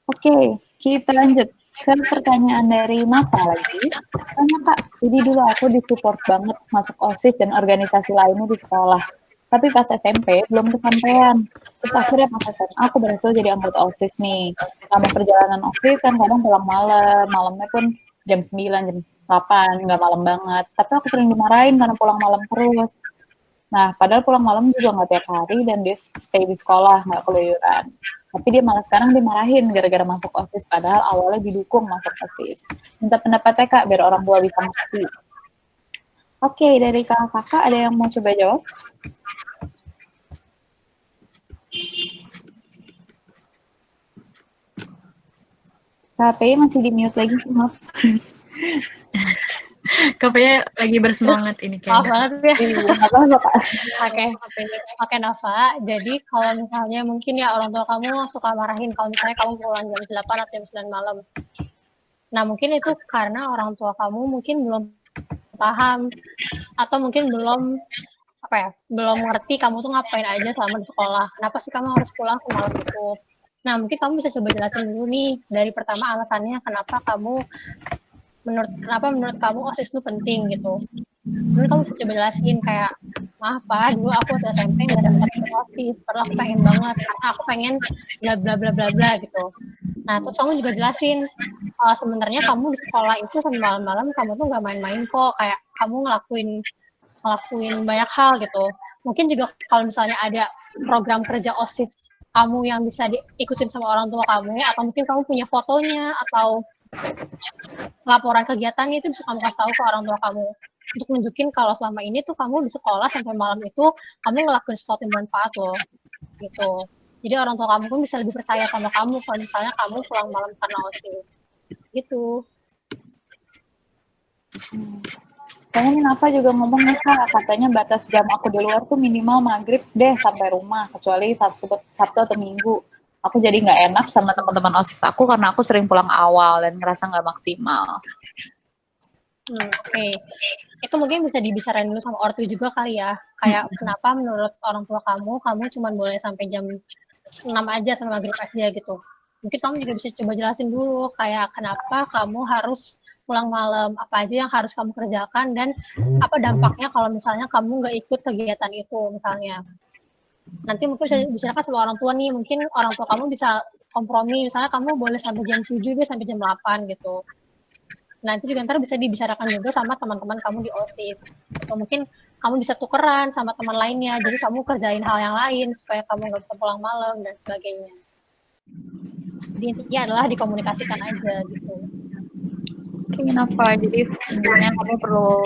Oke, kita lanjut ke pertanyaan dari Mata lagi. Tanya Kak, jadi dulu aku disupport banget masuk OSIS dan organisasi lainnya di sekolah. Tapi pas SMP belum kesampaian. Terus akhirnya pas SMA aku berhasil jadi anggota OSIS nih. Sama perjalanan OSIS kan kadang pulang malam, malamnya pun jam 9, jam 8, nggak malam banget. Tapi aku sering dimarahin karena pulang malam terus. Nah, padahal pulang malam juga nggak tiap hari dan dia stay di sekolah, nggak keluyuran. Tapi dia malah sekarang dimarahin gara-gara masuk OSIS, padahal awalnya didukung masuk OSIS. Minta pendapatnya Kak, biar orang tua bisa ngerti. Oke, dari kakak ada yang mau coba jawab? KPI masih di mute lagi, maaf. KPI lagi bersemangat ini kayaknya. Maaf banget ya. Oke, Nafa. Jadi kalau misalnya mungkin ya orang tua kamu suka marahin kalau misalnya kamu pulang jam 8 atau jam 9 malam. Nah, mungkin itu karena orang tua kamu mungkin belum paham atau mungkin belum ngerti kamu tuh ngapain aja selama di sekolah. Kenapa sih kamu harus pulang semalam itu? Nah, mungkin kamu bisa coba jelasin dulu nih dari pertama alasannya kenapa menurut kamu OSIS itu penting gitu. Dulu kamu bisa coba jelasin kayak, maaf Pak, dulu aku waktu SMP nggak sempat ikut OSIS, padahal aku pengen banget, karena aku pengen bla bla bla bla bla gitu. Nah, terus kamu juga jelasin, sebenarnya kamu di sekolah itu sampai malam-malam kamu tuh nggak main-main kok, kayak kamu ngelakuin banyak hal gitu. Mungkin juga kalau misalnya ada program kerja OSIS kamu yang bisa diikutin sama orang tua kamu ya, atau mungkin kamu punya fotonya atau laporan kegiatannya itu bisa kamu kasih tahu ke orang tua kamu untuk nunjukin kalau selama ini tuh kamu di sekolah sampai malam itu kamu ngelakuin sesuatu yang bermanfaat loh gitu. Jadi orang tua kamu pun bisa lebih percaya sama kamu kalau misalnya kamu pulang malam karena OSIS gitu. Kayaknya Nafa juga ngomong nih Kak, katanya batas jam aku di luar tuh minimal maghrib deh sampai rumah, kecuali Sabtu atau Minggu. Aku jadi nggak enak sama teman-teman OSIS aku karena aku sering pulang awal dan ngerasa nggak maksimal. Oke. Itu mungkin bisa dibicarain dulu sama ortu juga kali ya. Kayak kenapa menurut orang tua kamu cuma boleh sampai jam 6 aja sama maghrib aja gitu. Mungkin kamu juga bisa coba jelasin dulu kayak kenapa kamu harus pulang malam, apa aja yang harus kamu kerjakan dan apa dampaknya kalau misalnya kamu nggak ikut kegiatan itu misalnya. Nanti mungkin bisa bicarakan sama orang tua nih, mungkin orang tua kamu bisa kompromi, misalnya kamu boleh sampai jam 7 deh sampai jam 8 gitu. Nah, itu juga ntar bisa dibicarakan juga sama teman-teman kamu di OSIS. Atau mungkin kamu bisa tukeran sama teman lainnya, jadi kamu kerjain hal yang lain supaya kamu nggak bisa pulang malam dan sebagainya. Jadi intinya adalah dikomunikasikan aja gitu. Kenapa? Jadi sebenarnya kamu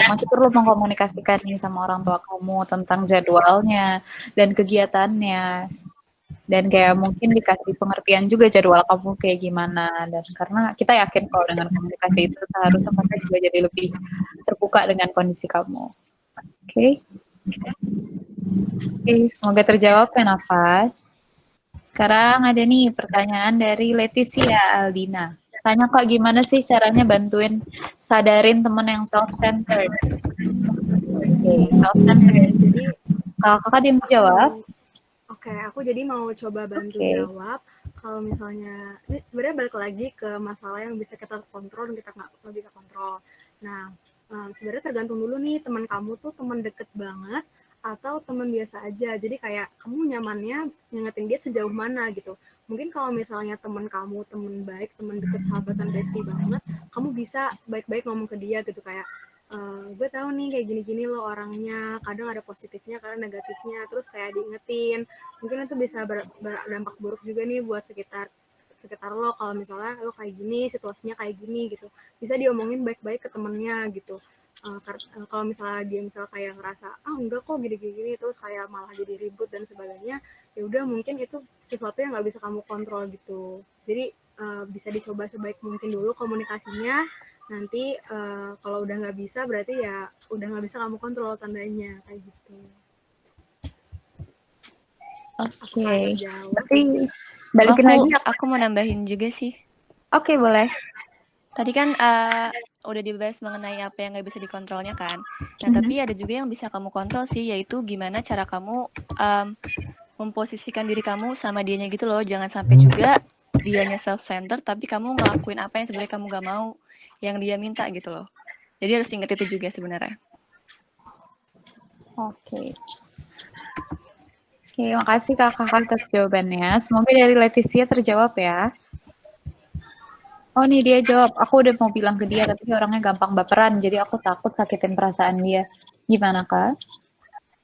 masih perlu mengkomunikasikan nih sama orang tua kamu tentang jadwalnya dan kegiatannya. Dan kayak mungkin dikasih pengertian juga jadwal kamu kayak gimana. Dan karena kita yakin kalau dengan komunikasi itu seharusnya mereka juga jadi lebih terbuka dengan kondisi kamu. Oke? Oke, semoga terjawab ya, Nafas. Sekarang ada nih pertanyaan dari Leticia Aldina. Tanya Kak, gimana sih caranya bantuin sadarin teman yang self-centered? Oke, self-centered. Jadi Kakak dia mau jawab? Oke, aku jadi mau coba bantu jawab. Kalau misalnya, ini sebenarnya balik lagi ke masalah yang bisa kita kontrol dan kita nggak bisa kontrol. Nah, sebenarnya tergantung dulu nih, teman kamu tuh teman deket banget atau teman biasa aja. Jadi kayak kamu nyamannya ngingetin dia sejauh mana gitu. Mungkin kalau misalnya teman kamu, teman baik, teman deket, sahabatan, bestie banget, kamu bisa baik-baik ngomong ke dia gitu kayak, gue tahu nih kayak gini-gini lo orangnya, kadang ada positifnya, kadang negatifnya, terus kayak diingetin, mungkin itu bisa berdampak buruk juga nih buat sekitar lo, kalau misalnya lo kayak gini, situasinya kayak gini gitu, bisa diomongin baik-baik ke temennya gitu. Kalau misalnya dia kayak ngerasa enggak kok gini-gini, terus kayak malah jadi ribut dan sebagainya, ya udah mungkin itu sesuatu yang nggak bisa kamu kontrol gitu. Jadi bisa dicoba sebaik mungkin dulu komunikasinya. Nanti kalau udah nggak bisa berarti ya udah nggak bisa kamu kontrol tandanya kayak gitu. Oke. Tapi balikin lagi. Aku mau nambahin juga sih. Oke, boleh. Tadi kan udah dibahas mengenai apa yang nggak bisa dikontrolnya kan. Nah, tapi ada juga yang bisa kamu kontrol sih, yaitu gimana cara kamu memposisikan diri kamu sama dianya gitu loh. Jangan sampai juga dianya self-centered, tapi kamu ngelakuin apa yang sebenarnya kamu gak mau, yang dia minta gitu loh. Jadi harus ingat itu juga sebenarnya. Oke, makasih kakak atas jawabannya. Semoga dari Leticia terjawab ya. Oh nih dia jawab, aku udah mau bilang ke dia, tapi dia orangnya gampang baperan, jadi aku takut sakitin perasaan dia. Gimana Kak?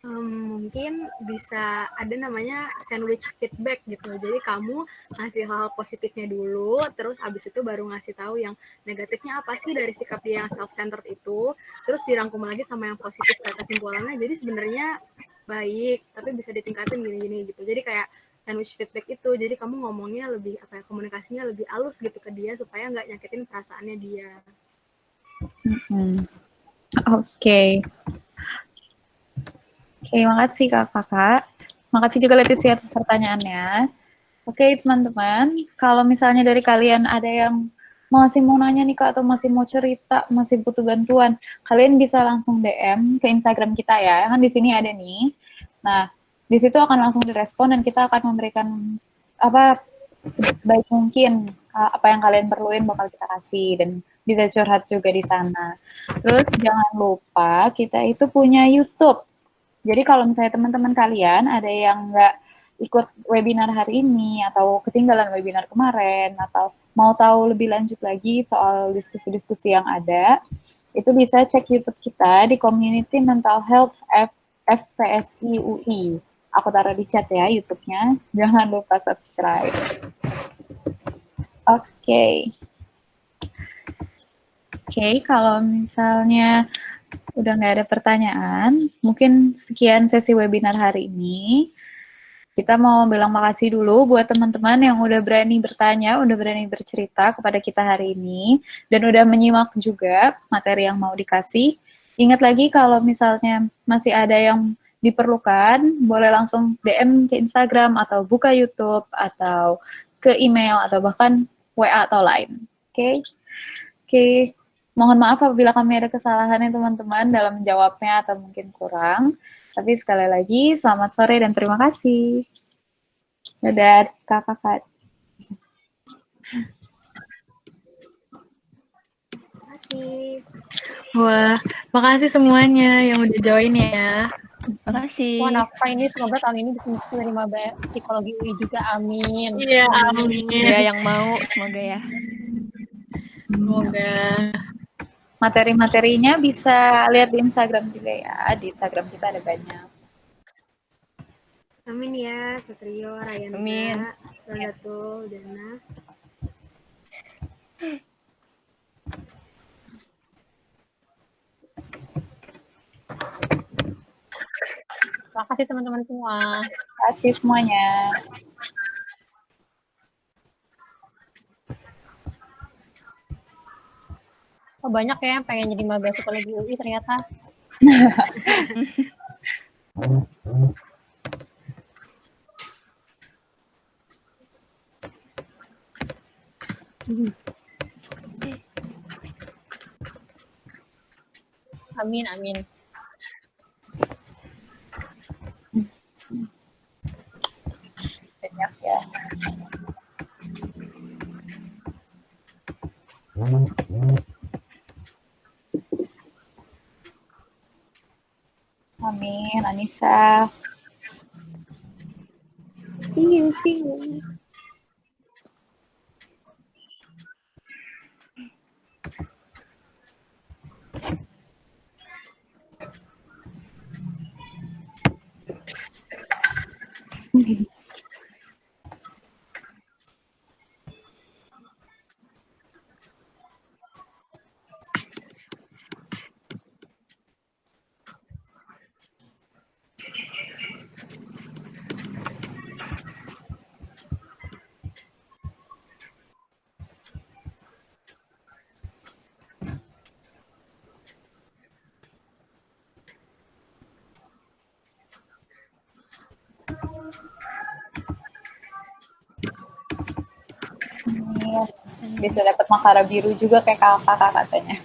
Mungkin bisa ada namanya sandwich feedback gitu. Jadi kamu ngasih hal positifnya dulu, terus abis itu baru ngasih tahu yang negatifnya apa sih dari sikap dia yang self-centered itu, terus dirangkum lagi sama yang positif kayak kesimpulannya. Jadi sebenarnya baik, tapi bisa ditingkatin gini-gini gitu. Jadi kayak sandwich feedback itu, jadi kamu ngomongnya lebih komunikasinya lebih halus gitu ke dia supaya nggak nyakitin perasaannya dia. Oke, makasih kakak. Makasih juga Leticia atas pertanyaannya. Oke, teman-teman, kalau misalnya dari kalian ada yang masih mau nanya nih Kak, atau masih mau cerita, masih butuh bantuan, kalian bisa langsung DM ke Instagram kita ya, kan di sini ada nih. Nah, di situ akan langsung direspon dan kita akan memberikan sebaik mungkin apa yang kalian perluin bakal kita kasih, dan bisa curhat juga di sana. Terus jangan lupa kita itu punya YouTube. Jadi kalau misalnya teman-teman kalian ada yang nggak ikut webinar hari ini atau ketinggalan webinar kemarin atau mau tahu lebih lanjut lagi soal diskusi-diskusi yang ada, itu bisa cek YouTube kita di Community Mental Health FPSI UI. Aku taruh di chat ya YouTube-nya. Jangan lupa subscribe. Oke, kalau misalnya udah nggak ada pertanyaan, mungkin sekian sesi webinar hari ini. Kita mau bilang makasih dulu buat teman-teman yang udah berani bertanya, udah berani bercerita kepada kita hari ini, dan udah menyimak juga materi yang mau dikasih. Ingat lagi kalau misalnya masih ada yang diperlukan, boleh langsung DM ke Instagram, atau buka YouTube, atau ke email, atau bahkan WA atau Line. Oke. Mohon maaf apabila kami ada kesalahan ya teman-teman dalam menjawabnya atau mungkin kurang. Tapi sekali lagi, selamat sore dan terima kasih. Dadah, kakak. Makasih. Wah, makasih semuanya yang udah join ya. Makasih. Wah, Nafa ini semoga tahun ini bisa menerima psikologi UI juga, amin. Iya, amin. Ya, yang mau, semoga ya. Semoga. Materi-materinya bisa lihat di Instagram juga ya. Di Instagram kita ada banyak. Amin ya, Satrio, Rayanda, Radatul, Dana. kasih teman-teman semua. Terima kasih semuanya. Oh, banyak ya yang pengen jadi maba psikologi UI ternyata. Amin, amin. Banyak ya. Amin, Anissa. See you. Bisa dapat makara biru juga kayak kakak katanya.